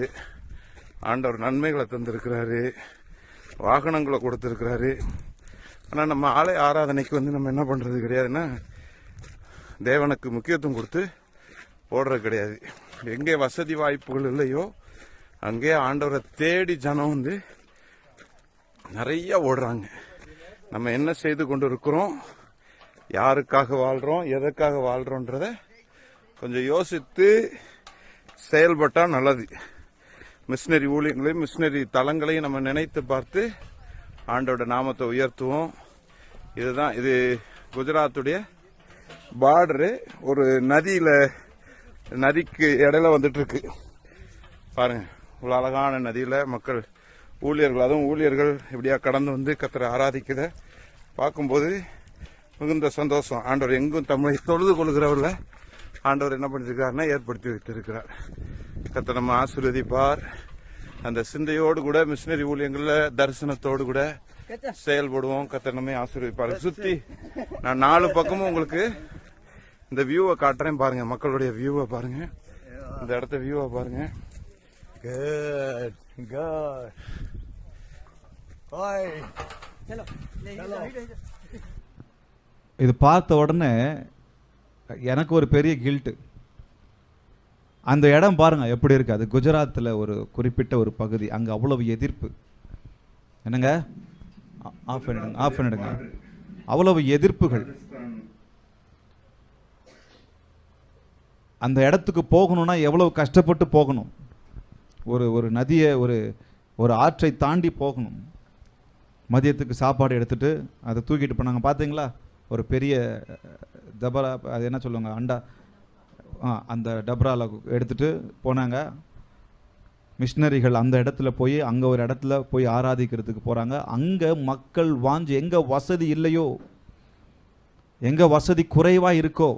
ஆண்டவர் நன்மைகளை தந்திருக்கிறாரு, வாகனங்களை கொடுத்துருக்கிறாரு. ஆனால் நம்ம ஆலய ஆராதனைக்கு வந்து நம்ம என்ன பண்ணுறது கிடையாதுன்னா, தேவனுக்கு முக்கியத்துவம் கொடுத்து ஓடுறது கிடையாது. எங்கே வசதி வாய்ப்புகள் இல்லையோ அங்கே ஆண்டவரை தேடி ஜனம் வந்து நிறைய ஓடுறாங்க. நம்ம என்ன செய்து கொண்டு இருக்கிறோம், யாருக்காக வாழ்றோம், எதற்காக வாழ்றோன்றத கொஞ்சம் யோசித்து செயல்பட்டா நல்லது. மிஷினரி ஊழியங்களையும் மிஷினரி தலங்களையும் நம்ம நினைத்து பார்த்து ஆண்டோட நாமத்தை உயர்த்துவோம். இதுதான், இது குஜராத்துடைய பார்டரு. ஒரு நதிக்கு இடையில வந்துட்டு இருக்கு பாருங்க. இவ்வளோ அழகான நதியில மக்கள், ஊழியர்கள், அதுவும் ஊழியர்கள் இப்படியா கடந்து வந்து கர்த்தரை ஆராதிக்கிறத பார்க்கும்போது மிகுந்த சந்தோஷம். ஆண்டவர் எங்கும் தமிழை தொழுது கொள்கிறவர்ல ஆண்டவர் என்ன பண்ணிருக்காருன்னா ஏற்படுத்தி வைத்திருக்கிறார். கர்த்தர் நம்ம ஆசீர்வதிப்பார். அந்த சிந்தையோடு கூட மிஷினரி ஊழியங்கள்ல தரிசனத்தோடு கூட செயல்படுவோம். கர்த்தர் நம்மை ஆசீர்வதிப்பார். சுத்தி நான் 4 பக்கமும் உங்களுக்கு இந்த வியூவை காட்டுறேன் பாருங்க, மக்களுடைய வியூவை பாருங்க. இந்த இடத்த வியூவா பாருங்க. Good good. ஹாய். இது பார்த்த உடனே எனக்கு ஒரு பெரிய கில்ட்டு. அந்த இடம் பாருங்க எப்படி இருக்கு. அது குஜராத்தில் ஒரு குறிப்பிட்ட ஒரு பகுதி. அங்கே அவ்வளவு எதிர்ப்பு. என்னங்க, ஆஃப் பண்ணிடுங்க, ஆஃப் பண்ணிடுங்க. அவ்வளவு எதிர்ப்புகள். அந்த இடத்துக்கு போகணும்னா எவ்வளவு கஷ்டப்பட்டு போகணும். ஒரு நதியை ஒரு ஆற்றை தாண்டி போகணும். மதியத்துக்கு சாப்பாடு எடுத்துட்டு அதை தூக்கிட்டு போனாங்க பார்த்தீங்களா. ஒரு பெரிய டபரா, அது என்ன சொல்லுவாங்க, அண்டா, அந்த டபராவில் எடுத்துட்டு போனாங்க. மிஷினரிகள் அந்த இடத்துல போய் அங்கே ஒரு இடத்துல போய் ஆராதிக்கிறதுக்கு போகிறாங்க. அங்கே மக்கள் வாஞ்சி, எங்கே வசதி இல்லையோ, எங்கே வசதி குறைவாக இருக்கோ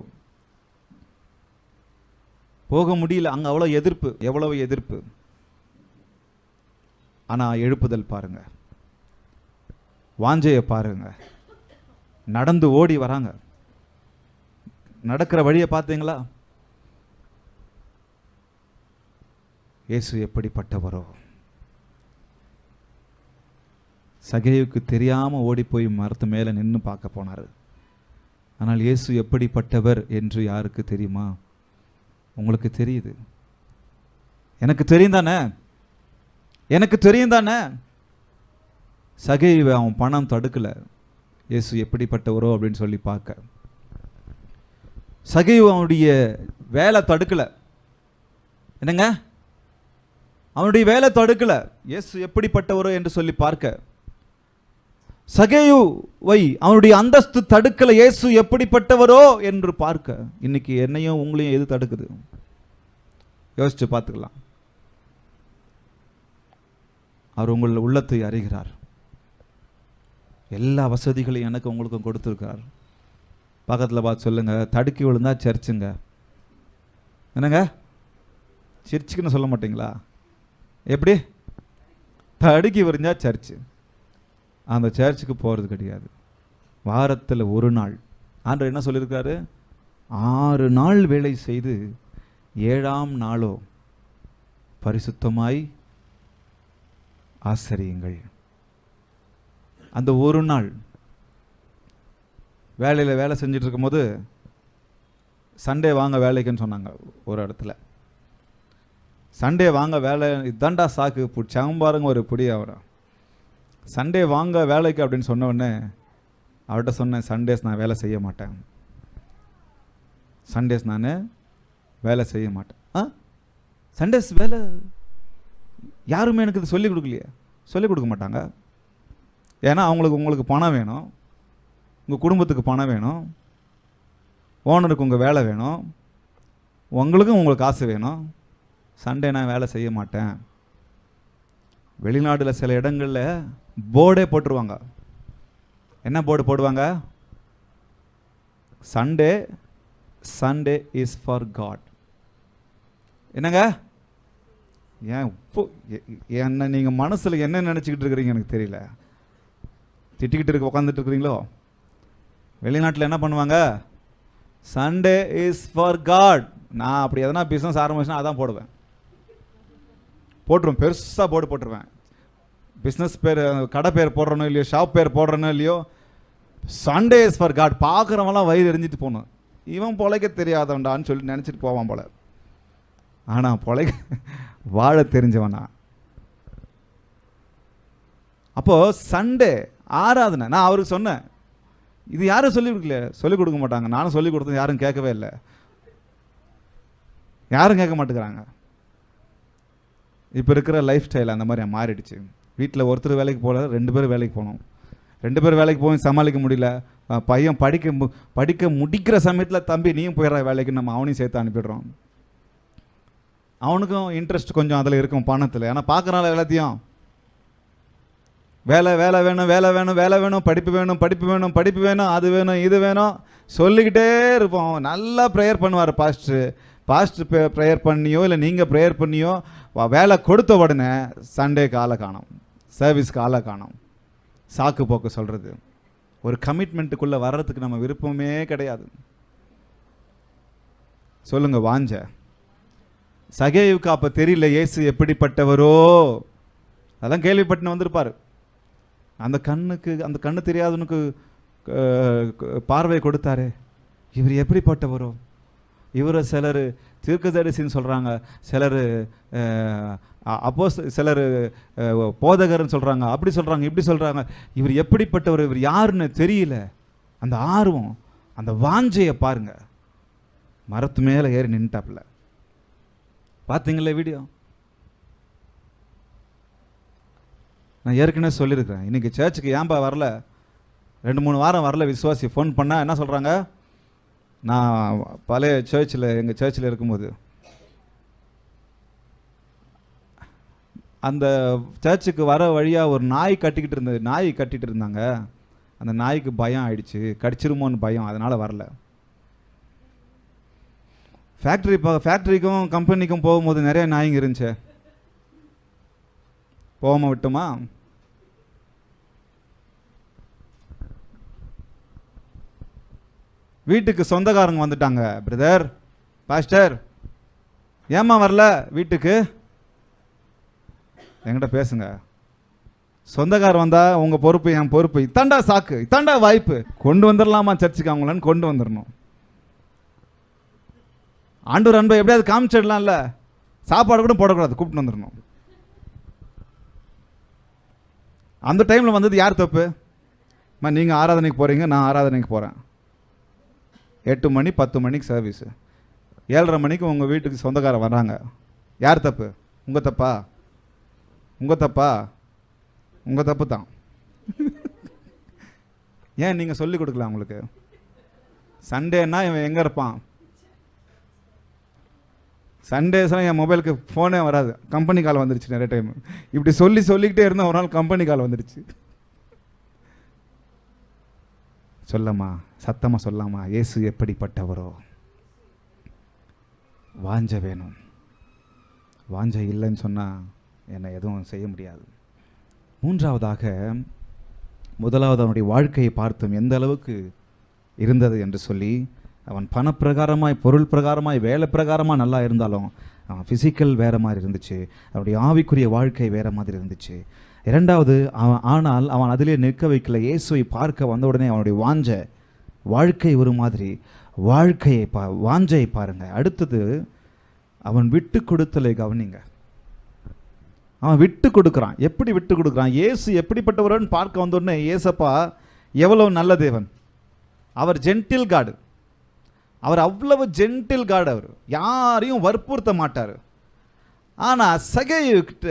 போக முடியல. அங்கே அவ்வளோ எதிர்ப்பு, எவ்வளவு எதிர்ப்பு. ஆனால் எழுப்புதல் பாருங்க, வாஞ்சையை பாருங்க. நடந்து ஓடி வராங்க. நடக்கிற வழியை பார்த்தீங்களா. இயேசு எப்படிப்பட்டவரோ. சகேயுக்கு தெரியாம ஓடி போய் மரத்து மேல நின்று பார்க்க போனாரு. ஆனால் இயேசு எப்படிப்பட்டவர் என்று யாருக்கு தெரியுமா? உங்களுக்கு தெரியுது, எனக்கு தெரியும் தானே, எனக்கு தெரியும் தானே. சகேயுவை அவன் பணம் தடுக்கல. இயேசு எப்படிப்பட்டவரோ அப்படின்னு சொல்லி பார்க்க. சகேயு அவனுடைய வேலை தடுக்கல. என்னங்க, அவனுடைய வேலை தடுக்கல. இயேசு எப்படிப்பட்டவரோ என்று சொல்லி பார்க்க. சகேயுவை அவனுடைய அந்தஸ்து தடுக்கல. இயேசு எப்படிப்பட்டவரோ என்று பார்க்க. இன்னைக்கு என்னையும் உங்களையும் எது தடுக்குது? யோசிச்சு பார்த்துக்கலாம். அவர் உங்கள் உள்ளத்தை அறிகிறார். எல்லா வசதிகளையும் எனக்கு உங்களுக்கும் கொடுத்துருக்கார். பக்கத்தில் பார்த்து சொல்லுங்க, தடுக்கி விழுந்தா சர்ச்சுங்க. என்னங்க, சர்ச்சுக்குன்னு சொல்ல மாட்டீங்களா? எப்படி? தடுக்கி விழுந்தா சர்ச்சு. அந்த சர்ச்சுக்கு போகிறது கிடையாது. வாரத்தில் ஒரு நாள். ஆண்டவர் என்ன சொல்லியிருக்காரு? 6 நாள் வேலை செய்து 7ஆம் நாளோ பரிசுத்தமாய் ஆசரியுங்கள். அந்த ஒரு நாள் வேலையில் வேலை செஞ்சுட்டு இருக்கும்போது சண்டே வாங்க வேலைக்குன்னு சொன்னாங்க ஒரு இடத்துல. சண்டே வாங்க வேலை, இதாண்டா சாக்கு பிடிச்சாங்க பாருங்க ஒரு பிடி. அவரை சண்டே வாங்க வேலைக்கு அப்படின்னு சொன்ன உடனே அவர்கிட்ட சொன்னேன், சண்டேஸ் நான் வேலை செய்ய மாட்டேன், சண்டேஸ் நான் வேலை செய்ய மாட்டேன். சண்டேஸ் வேலை யாருமே எனக்கு இது சொல்லிக் கொடுக்கலையே. சொல்லிக் கொடுக்க மாட்டாங்க. ஏன்னா உங்களுக்கு பணம் வேணும், உங்கள் குடும்பத்துக்கு பணம் வேணும், ஓனருக்கு உங்கள் வேலை வேணும், உங்களுக்கு காசு வேணும். சண்டே நான் வேலை செய்ய மாட்டேன். வெளிநாட்டில் சில இடங்களில் போர்டே போட்டுருவாங்க. என்ன போர்டு போடுவாங்க? Sunday Sunday is for God. என்னங்க, ஏன் இப்போ என்ன நீங்கள் மனசில் என்ன நினச்சிக்கிட்டு இருக்கிறீங்க எனக்கு தெரியல. திட்டிக்கிட்டு உட்காந்துட்டு இருக்கிறீங்களோ? வெளிநாட்டில் என்ன பண்ணுவாங்க? Sunday is for God. நான் அப்படி எதனா பிஸ்னஸ் ஆரம்பிச்சுன்னா அதான் போடுவேன். போட்டுருவேன், பெருசாக போர்டு போட்டுருவேன். பிஸ்னஸ் பேர், கடை பேர் போடுறனோ இல்லையோ, ஷாப் பேர் போடுறனோ இல்லையோ, சண்டே இஸ் ஃபார் காட். பார்க்குறவங்களாம் வயிறு எரிஞ்சிட்டு போகணும். இவன் பொழைக்க தெரியாதவன்டான்னு சொல்லி நினச்சிட்டு போவான் போல. ஆனால் பொழைக்க வாழ தெரிஞ்சவனா. அப்போது சண்டே ஆராதனை. நான் அவருக்கு சொன்னேன், இது யாரும் சொல்லிக் கொடுக்கல, சொல்லிக் கொடுக்க மாட்டாங்க. நானும் சொல்லிக் கொடுத்தேன், யாரும் கேட்கவே இல்லை. யாரும் கேட்க மாட்டேங்கிறாங்க. இப்போ இருக்கிற லைஃப் ஸ்டைல் அந்த மாதிரி மாறிடுச்சு. வீட்டில் ஒருத்தர் வேலைக்கு போகல, 2 பேர் வேலைக்கு போகணும். 2 பேர் வேலைக்கு போய் சமாளிக்க முடியல. பையன் படிக்க முடிக்கிற சமயத்தில் தம்பி நீயும் போயிடுற வேலைக்கு, நம்ம அவனையும் சேர்த்து அனுப்பிடுறோம். அவனுக்கும் இன்ட்ரெஸ்ட் கொஞ்சம் அதில் இருக்கும், பணத்தில். ஏன்னா பார்க்குறான் எல்லாத்தையும். வேலை வேலை வேணும், வேலை வேணும், வேலை வேணும், படிப்பு வேணும், படிப்பு வேணும், படிப்பு வேணும், அது வேணும், இது வேணும் சொல்லிக்கிட்டே இருப்போம். நல்லா ப்ரேயர் பண்ணுவார் பாஸ்டர் ப்ரேயர் பண்ணியோ இல்லை நீங்கள் ப்ரேயர் பண்ணியோ வேலை கொடுத்த உடனே சண்டேக்கு ஆளை காணோம், சர்வீஸ்க்கு ஆளை காணோம். சாக்கு போக்கு சொல்கிறது. ஒரு கமிட்மெண்ட்டுக்குள்ளே வர்றதுக்கு நம்ம விருப்பமே கிடையாது. சொல்லுங்கள், வாஞ்ச சகேயுக்கு அப்ப தெரியல இயேசு எப்படிப்பட்டவரோ. அதெல்லாம் கேள்விப்பட்டு வந்திருப்பாரு. அந்த கண்ணு தெரியாதவனுக்கு பார்வை கொடுத்தாரு. இவர் எப்படிப்பட்டவரோ. இவரை சிலர் தீர்க்கதரிசின்னு சொல்றாங்க, சிலர் சிலர் போதகர்னு சொல்றாங்க, அப்படி சொல்றாங்க, இப்படி சொல்றாங்க. இவர் எப்படிப்பட்டவர், இவர் யாருன்னு தெரியல. அந்த ஆர்வம், அந்த வாஞ்சையை பாருங்க. மரத்து மேல ஏறி நின்ட்டாப்புல. பார்த்தீங்களா வீடியோ? நான் ஏற்கனவே சொல்லியிருக்கிறேன். இன்னைக்கு சர்ச்சுக்கு ஏன்பா வரல, 2-3 வாரம் வரல விசுவாசி ஃபோன் பண்ணால் என்ன சொல்கிறாங்க, நான் பழைய சர்ச்சில் எங்கள் சர்ச்சில் இருக்கும்போது அந்த சர்ச்சுக்கு வர வழியாக ஒரு நாய் கட்டிக்கிட்டு இருந்தாங்க. அந்த நாய்க்கு பயம் ஆயிடுச்சு, கடிச்சிருமோன்னு பயம், அதனால் வரல. ஃபேக்ட்ரிக்கும் கம்பெனிக்கும் போகும்போது நிறைய நாய்ங்க இருந்துச்சு, போகாமல் விட்டோமா? வீட்டுக்கு சொந்தக்காரங்க வந்துட்டாங்க. பிரதர், பாஸ்டர், ஏம்மா வரல வீட்டுக்கு? என்கிட்ட பேசுங்க. சொந்தக்காரர் வந்தா உங்க பொறுப்பு, என் பொறுப்பு. இத்தாண்டா சாக்கு, இத்தாண்டா வாய்ப்பு. கொண்டு வந்துடலாமா சர்ச்சுக்கு அவங்களான்னு கொண்டு வந்துடணும். ஆண்டவர் அன்பை எப்படியாவது காமிச்சிடலாம்ல, சாப்பாடு கூட போடக்கூடாது, கூப்பிட்டு வந்துடணும். அந்த டைமில் வந்தது யார் தப்பு? நீங்கள் ஆராதனைக்கு போகிறீங்க, நான் ஆராதனைக்கு போகிறேன். 8 மணி 10 மணிக்கு சர்வீஸு, 7:30 மணிக்கு உங்கள் வீட்டுக்கு சொந்தக்காரன் வர்றாங்க. யார் தப்பு? உங்கள் தப்பா? உங்கள் தப்பா? உங்கள் தப்பு தான். ஏன் நீங்கள் சொல்லிக் கொடுக்கலாம் உங்களுக்கு? சண்டேன்னா இவன் எங்கே இருப்பான்? சண்டேஸ்லாம் என் மொபைலுக்கு ஃபோனே வராது, கம்பெனி கால் வந்துருச்சு நிறைய டைம். இப்படி சொல்லிக்கிட்டே இருந்தால் ஒரு நாள் கம்பெனி கால் வந்துருச்சு. சொல்லமா, சத்தமாக சொல்லாமா, இயேசு எப்படிப்பட்டவரோ. வாஞ்ச வேணும். வாஞ்ச இல்லைன்னு சொன்னால் என்னை எதுவும் செய்ய முடியாது. 3வதாக, முதலாவது அவனுடைய வாழ்க்கையை பார்த்தோம் எந்த அளவுக்கு இருந்தது என்று சொல்லி. அவன் பணப்பிரகாரமாய், பொருள் பிரகாரமாய், வேலை பிரகாரமாக நல்லா இருந்தாலும் அவன் ஃபிசிக்கல் வேறு மாதிரி இருந்துச்சு, அவனுடைய ஆவிக்குரிய வாழ்க்கை வேறு மாதிரி இருந்துச்சு. 2வது, ஆனால் அவன் அதிலே நிற்க வைக்கல. இயேசுவை பார்க்க வந்த உடனே அவனுடைய வாழ்க்கை ஒரு மாதிரி, வாஞ்சையை பாருங்க. அடுத்தது, அவன் விட்டு கொடுத்தலை கவனிங்க. அவன் விட்டு கொடுக்குறான். எப்படி விட்டு கொடுக்குறான்? இயேசு எப்படிப்பட்டவர்னு பார்க்க வந்த உடனே, இயேசப்பா எவ்வளவு நல்ல தேவன், அவர் ஜென்டில் காடு, அவர் அவ்வளவு ஜென்டில் காடு, அவர் யாரையும் வற்புறுத்த மாட்டார். ஆனால் சகேயுக்கிட்ட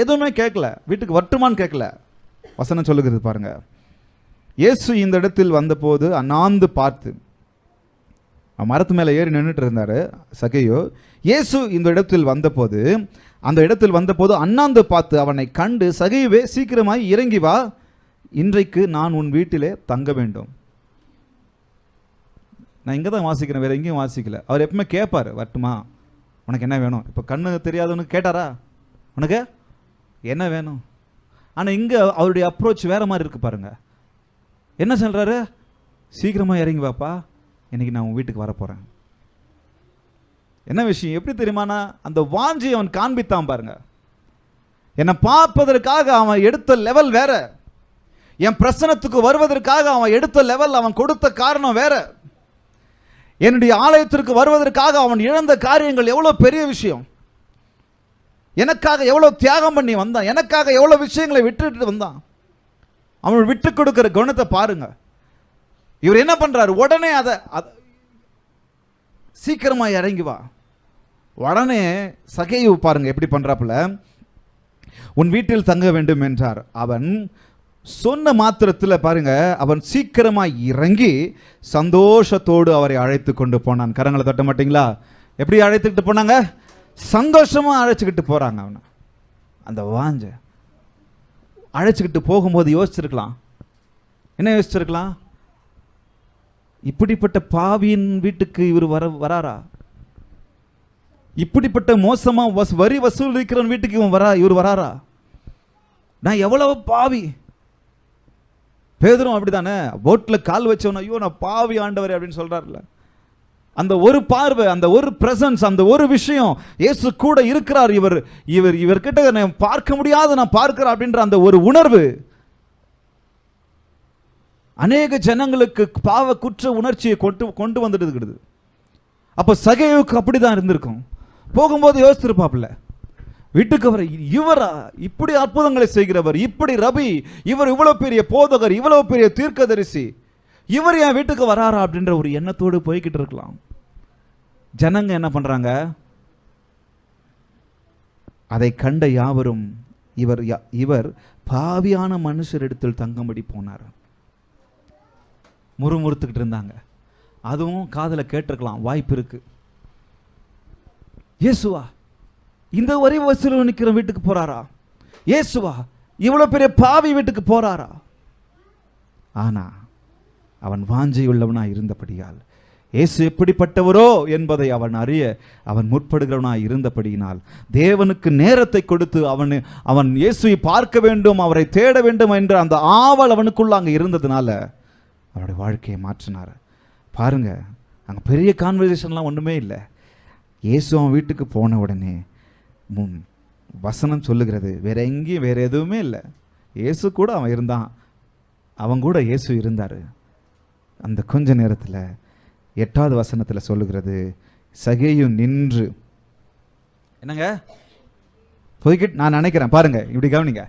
எதுவுமே கேட்கல, வீட்டுக்கு வரட்டுமான்னு கேட்கல. வசனம் சொல்லுகிறது பாருங்க. இயேசு இந்த இடத்தில் வந்தபோது அண்ணாந்து பார்த்து, மரத்து மேலே ஏறி நின்றுட்டு இருந்தார் சகேயு. இயேசு இந்த இடத்தில் வந்தபோது, அந்த இடத்தில் வந்தபோது அண்ணாந்து பார்த்து அவனை கண்டு, சகேயுவே சீக்கிரமாய் இறங்கி வா, இன்றைக்கு நான் உன் வீட்டிலே தங்க வேண்டும். நான் இங்கே தான் வாசிக்கிறேன், வேறு எங்கேயும் வாசிக்கல. அவர் எப்பவுமே கேட்பார், வரட்டுமா, உனக்கு என்ன வேணும்? இப்போ கண்ணு தெரியாதவனுக்கு கேட்டாரா, உனக்கு என்ன வேணும்? ஆனால் இங்கே அவருடைய அப்ரோச் வேறு மாதிரி இருக்கு பாருங்க. என்ன சொல்கிறாரு? சீக்கிரமாக இறங்கி வாப்பா, இன்னைக்கு நான் உன் வீட்டுக்கு வரப்போகிறேன். என்ன விஷயம்? எப்படி தெரியுமானா, அந்த வாஞ்சி அவன் காண்பித்தான் பாருங்க. என்னை பார்ப்பதற்காக அவன் எடுத்த லெவல் வேற, என் பிரசனத்துக்கு வருவதற்காக அவன் எடுத்த லெவல், அவன் கொடுத்த காரணம் வேற. என்னுடைய ஆலயத்திற்கு வருவதற்காக அவன் இழந்த காரியங்கள் எவ்வளோ பெரிய விஷயம். எனக்காக எவ்வளோ தியாகம் பண்ணி வந்தான், எனக்காக எவ்வளோ விஷயங்களை விட்டுட்டு வந்தான். அவன் விட்டு கொடுக்கிற குணத்தை பாருங்க. இவர் என்ன பண்றாரு? உடனே அதை சீக்கிரமா இறங்கி வா. உடனே சகேயு பாருங்க எப்படி பண்றாப்புல. உன் வீட்டில் தங்க வேண்டும் என்றார். அவன் சொன்ன மாத்திரத்தில் பாருங்க, அவன் சீக்கிரமாய் இறங்கி சந்தோஷத்தோடு அவரை அழைத்து கொண்டு போனான். கரங்களை தட்ட மாட்டீங்களா? எப்படி அழைத்துக்கிட்டு போனாங்க? சந்தோஷமா அழைச்சிக்கிட்டு போறாங்க அவனை. அந்த வாஞ்ச அழைச்சிக்கிட்டு போகும்போது யோசிச்சிருக்கலாம். என்ன யோசிச்சிருக்கலாம்? இப்படிப்பட்ட பாவியின் வீட்டுக்கு இவர் வராரா? இப்படிப்பட்ட மோசமா வரி வசூலிக்கிறவன் வீட்டுக்கு இவர் வராரா? நான் எவ்வளவு பாவி. பேதுரும் அப்படித்தானே, போட்டில் கால் வச்சவன், ஐயோ நான் பாவி ஆண்டவர் அப்படின்னு சொல்றாருல்ல. அந்த ஒரு பார்வை, அந்த ஒரு பிரசன்ஸ், அந்த ஒரு விஷயம், இயேசு கூட இருக்கிறார், இவர்கிட்ட நான் பார்க்க முடியாத நான் பார்க்கிறேன் அப்படின்ற அந்த ஒரு உணர்வு அநேக ஜனங்களுக்கு பாவ குற்ற உணர்ச்சியை கொண்டு வந்துட்டு இருக்குது. அப்ப சகேயுவுக்கு அப்படிதான் இருந்திருக்கும். போகும்போது யோசிச்சிருப்பாப்ல, வீட்டுக்கு வர இவரா இப்படி அற்புதங்களை செய்கிறவர், இப்படி ரபி, இவர் இவ்வளவு பெரிய போதகர், இவ்வளவு பெரிய தீர்க்கதரிசி, இவர் என் வீட்டுக்கு வராரா அப்படின்ற ஒரு எண்ணத்தோடு போய்கிட்டு இருக்கலாம். ஜனங்க என்ன பண்றாங்க? அதை கண்ட யாவரும் இவர் பாவியான மனுஷரிடத்தில் தங்கும்படி போனார். முறுமுறுத்துக்கிட்டு இருந்தாங்க. அதுவும் காதுல கேட்டிருக்கலாம், வாய்ப்பு இருக்கு. இயேசுவா இந்த வரி வசூல் நிற்கிற வீட்டுக்கு போறாரா? இயேசுவா இவ்வளவு பெரிய பாவி வீட்டுக்கு போறாரா? ஆனா அவன் வாஞ்சை உள்ளவனா இருந்தபடியால், இயேசு எப்படிப்பட்டவரோ என்பதை அவன் அறிய அவன் முற்படுகிறவனாய் இருந்தபடியினால், தேவனுக்கு நேரத்தை கொடுத்து அவன் இயேசுவை பார்க்க வேண்டும், அவரை தேட வேண்டும் என்ற அந்த ஆவல் அவனுக்குள்ள அங்கே இருந்ததுனால அவருடைய வாழ்க்கையை மாற்றினார். பாருங்க, அங்கே பெரிய கான்வர்சேஷன்லாம் ஒன்றுமே இல்லை. இயேசு அவன் வீட்டுக்கு போன உடனே வசனம் சொல்லுகிறது, வேற எங்கேயும் வேற எதுவுமே இல்லை, இயேசு கூட அவன் இருந்தான், அவன் கூட இயேசு இருந்தார். அந்த கொஞ்ச நேரத்தில் 8வது வசனத்தில் சொல்லுகிறது, சகேயு நின்று, என்னங்க போய்கிட்டு நான் நினைக்கிறேன், பாருங்க இப்படி கவனிங்க,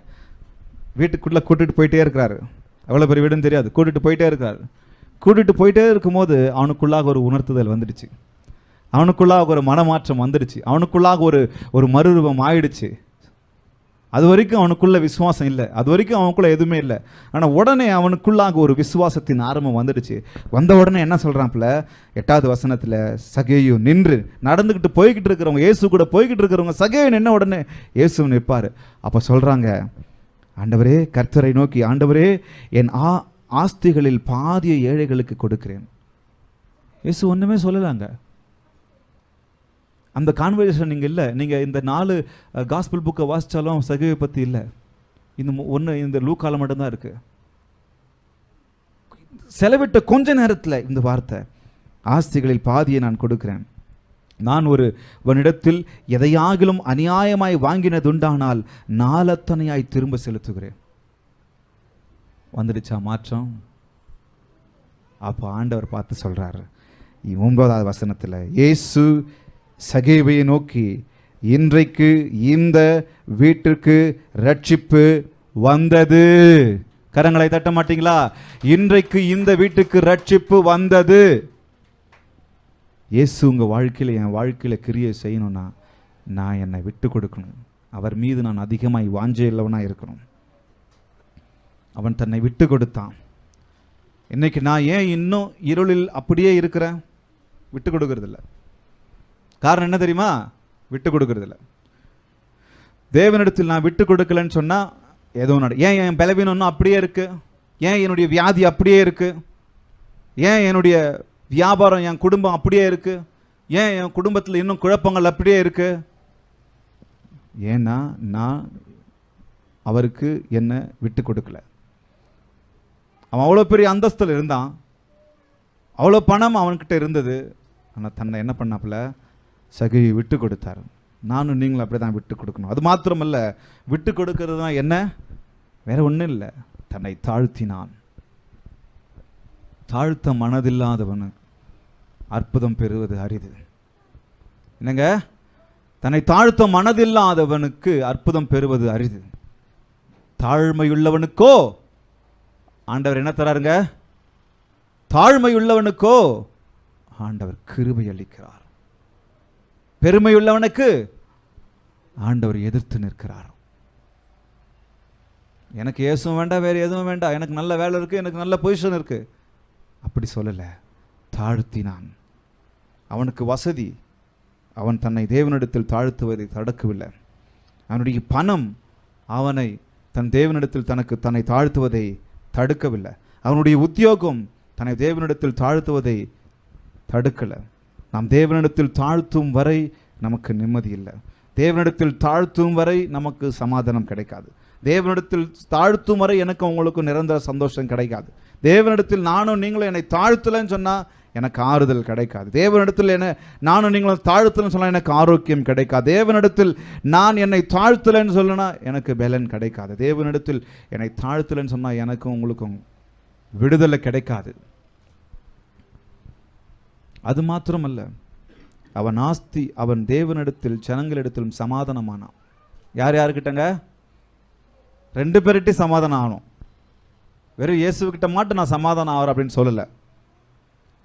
வீட்டுக்குள்ளே கூட்டிட்டு போயிட்டே இருக்கிறாரு, எவ்வளோ பெரிய வீடுன்னு தெரியாது, கூட்டிட்டு போயிட்டே இருக்கிறாரு. கூட்டிட்டு போயிட்டே இருக்கும்போது அவனுக்குள்ளாக ஒரு உணர்த்துதல் வந்துடுச்சு, அவனுக்குள்ளாக ஒரு மனமாற்றம் வந்துடுச்சு, அவனுக்குள்ளாக ஒரு மறுரூபம் ஆயிடுச்சு. அது வரைக்கும் அவனுக்குள்ள விசுவாசம் இல்லை, அது வரைக்கும் அவனுக்குள்ள எதுவுமே இல்லை. ஆனால் உடனே அவனுக்குள்ளாக ஒரு விசுவாசத்தின் ஆரம்பம் வந்துடுச்சு. வந்த உடனே என்ன சொல்கிறான்ல 8வது வசனத்தில், சகேயு நின்று, நடந்துக்கிட்டு போய்கிட்டு இருக்கிறவங்க, இயேசு கூட போய்கிட்டு இருக்கிறவங்க சகேயு நின்ன உடனே இயேசு நிற்பார். அப்போ சொல்கிறாங்க, ஆண்டவரே, கர்த்தரை நோக்கி, ஆண்டவரே, என் ஆஸ்திகளில் பாதியை ஏழைகளுக்கு கொடுக்கிறேன். இயேசு ஒன்றுமே சொல்லலாங்க. அந்த கான்வர்சேஷன் நீங்கள் இல்லை. நீங்கள் இந்த 4 காஸ்பிள் புக்கை வாசித்தாலும் சகேயுவை பற்றி இல்லை. இந்த லூக்கால மட்டும்தான் இருக்கு. செலவிட்ட கொஞ்ச நேரத்தில் இந்த வார்த்தை, ஆஸ்திகளில் பாதியை நான் கொடுக்கிறேன், நான் ஒருவனிடத்தில் எதையாகிலும் அநியாயமாய் வாங்கினதுண்டானால் 4 திரும்ப செலுத்துகிறேன். வந்துடுச்சா மாற்றம்? அப்போ ஆண்டவர் பார்த்து சொல்றாரு 9வது வசனத்தில், இயேசு சகேயுவை நோக்கி, இன்றைக்கு இந்த வீட்டிற்கு ரட்சிப்பு வந்தது. கரங்களை தட்ட மாட்டீங்களா? இன்றைக்கு இந்த வீட்டுக்கு ரட்சிப்பு வந்தது. இயேசு உங்கள் வாழ்க்கையில், என் வாழ்க்கையில் கிரியை செய்யணும்னா நான் என்னை விட்டு கொடுக்கணும், அவர் மீது நான் அதிகமாய் வாஞ்சையுள்ளவனாக இருக்கணும். அவன் தன்னை விட்டு கொடுத்தான். இன்னைக்கு நான் ஏன் இன்னும் இருளில் அப்படியே இருக்கிறேன்? விட்டு கொடுக்கறதில்ல. காரணம் என்ன தெரியுமா? விட்டு கொடுக்கறதில்ல. தேவனிடத்தில் நான் விட்டு கொடுக்கலன்னு சொன்னால் ஏதோ ஏன் என் பலவீனம் அப்படியே இருக்கு? ஏன் என்னுடைய வியாதி அப்படியே இருக்கு? ஏன் என்னுடைய வியாபாரம், என் குடும்பம் அப்படியே இருக்கு? ஏன் என் குடும்பத்தில் இன்னும் குழப்பங்கள் அப்படியே இருக்கு? ஏன்னா நான் அவருக்கு என்ன விட்டு கொடுக்கல. அவன் அவ்வளோ பெரிய அந்தஸ்தில் இருந்தான், அவ்வளோ பணம் அவன்கிட்ட இருந்தது. ஆனால் தன்னை என்ன பண்ணாப்புல, சகேயு விட்டு கொடுத்தார். நானும் நீங்களும் அப்படி தான் விட்டு கொடுக்கணும். அது மாத்திரமல்ல, விட்டு கொடுக்கறது தான் என்ன, வேற ஒன்றும் இல்லை, தன்னை தாழ்த்தினான். தாழ்த்த மனதில்லாதவனு அற்புதம் பெறுவது அரிது. என்னங்க, தன்னை தாழ்த்த மனதில்லாதவனுக்கு அற்புதம் பெறுவது அரிது. தாழ்மையுள்ளவனுக்கோ ஆண்டவர் என்ன தராருங்க? தாழ்மையுள்ளவனுக்கோ ஆண்டவர் கிருபை அளிக்கிறார். பெருமையுள்ளவனுக்கு ஆண்டவர் எதிர்த்து நிற்கிறார். எனக்கு இயேசுவும் வேண்டாம், வேறு எதுவும் வேண்டாம், எனக்கு நல்ல வேலை இருக்கு, எனக்கு நல்ல பொசிஷன் இருக்கு, அப்படி சொல்லலை. தாழ்த்தினான். அவனுக்கு வசதி, அவன் தன்னை தேவனிடத்தில் தாழ்த்துவதை தடுக்கவில்லை. அவனுடைய பணம் அவனை தன் தேவனிடத்தில் தன்னை தாழ்த்துவதை தடுக்கவில்லை. அவனுடைய உத்தியோகம் தன்னை தேவனிடத்தில் தாழ்த்துவதை தடுக்கலை. நாம் தேவனிடத்தில் தாழ்த்தும் வரை நமக்கு நிம்மதி இல்லை. தேவனிடத்தில் தாழ்த்தும் வரை நமக்கு சமாதானம் கிடைக்காது. தேவனிடத்தில் தாழ்த்தும் வரை எனக்கு உங்களுக்கு நிரந்தர சந்தோஷம் கிடைக்காது. தேவனிடத்தில் நானும் நீங்களும் என்னை தாழ்த்தலைன்னு சொன்னால் எனக்கு ஆறுதல் கிடைக்காது. தேவனிடத்தில் என்ன நானும் நீங்களும் தாழ்த்தலைன்னு சொன்னால் எனக்கு ஆரோக்கியம் கிடைக்காது. தேவனிடத்தில் நான் என்னை தாழ்த்தலைன்னு சொல்லனா எனக்கு பலன் கிடைக்காது. தேவனிடத்தில் என்னை தாழ்த்தலைன்னு சொன்னால் எனக்கும் உங்களுக்கும் விடுதலை கிடைக்காது. அது மாத்திரமல்ல, அவன் தேவனிடத்தில் ஜனங்களிடத்திலும் சமாதானமானான். யார்கிட்டங்க? 2 பேர்கிட்ட சமாதானம் ஆகணும். வெறும் இயேசுக்கிட்ட மட்டும் நான் சமாதானம் ஆகிறேன் அப்படின்னு சொல்லலை.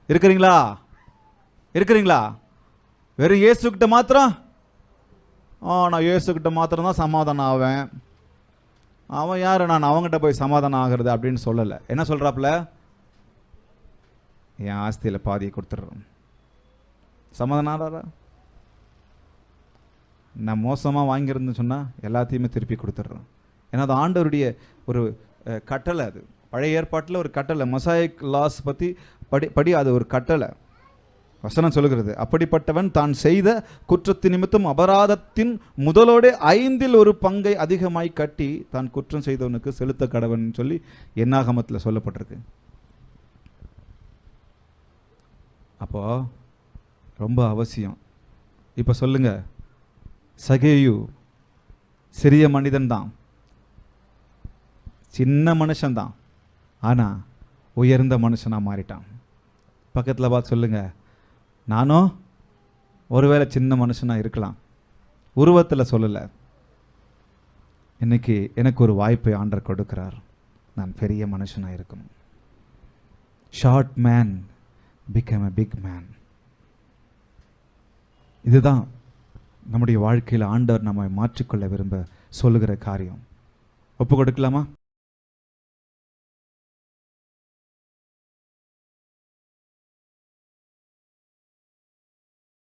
இருக்கிறீங்களா? வெறும் இயேசுக்கிட்ட மாத்திரம் நான் இயேசுக்கிட்ட மாத்திரம் தான் சமாதானம் ஆவேன், அவன் யார் நான் அவங்ககிட்ட போய் சமாதானம் ஆகிறது அப்படின்னு சொல்லலை. என்ன சொல்கிறாப்புல? என் ஆஸ்தியில் பாதியை கொடுத்துட்றேன். சமாதானம் ஆறாரா? நான் மோசமாக வாங்கியிருந்தேன்னு சொன்னால் எல்லாத்தையுமே திருப்பி கொடுத்துட்றேன். ஏன்னா அது ஆண்டவருடைய ஒரு கட்டளை. அது பழைய ஏற்பாட்டில் ஒரு கட்டளை. மொசாயிக் லாஸ் படி அது ஒரு கட்டளை. வசனம் சொல்லுகிறது, அப்படிப்பட்டவன் தான் செய்த குற்றத்தின் நிமித்தம் அபராதத்தின் முதலோடு 5ல் 1 பங்கை அதிகமாய் கட்டி தான் குற்றம் செய்தவனுக்கு செலுத்த கடவன் சொல்லி என்னாகமத்தில் சொல்லப்பட்டிருக்கு. அப்போ ரொம்ப அவசியம். இப்போ சொல்லுங்க, சகேயு சிறிய மனிதன்தான், சின்ன மனுஷன்தான், ஆனால் உயர்ந்த மனுஷனாக மாறிட்டான். பக்கத்தில் பார்த்து சொல்லுங்க, நானும் ஒருவேளை சின்ன மனுஷனாக இருக்கலாம், உருவத்தில் சொல்லலை. இன்னைக்கு எனக்கு ஒரு வாய்ப்பை ஆண்டவர் கொடுக்கிறார், நான் பெரிய மனுஷனாக இருக்கணும். Short man become a big man. இதுதான் நம்முடைய வாழ்க்கையில் ஆண்டவர் நம்மை மாற்றிக்கொள்ள விரும்ப சொல்லுகிற காரியம். ஒப்பு கொடுக்கலாமா?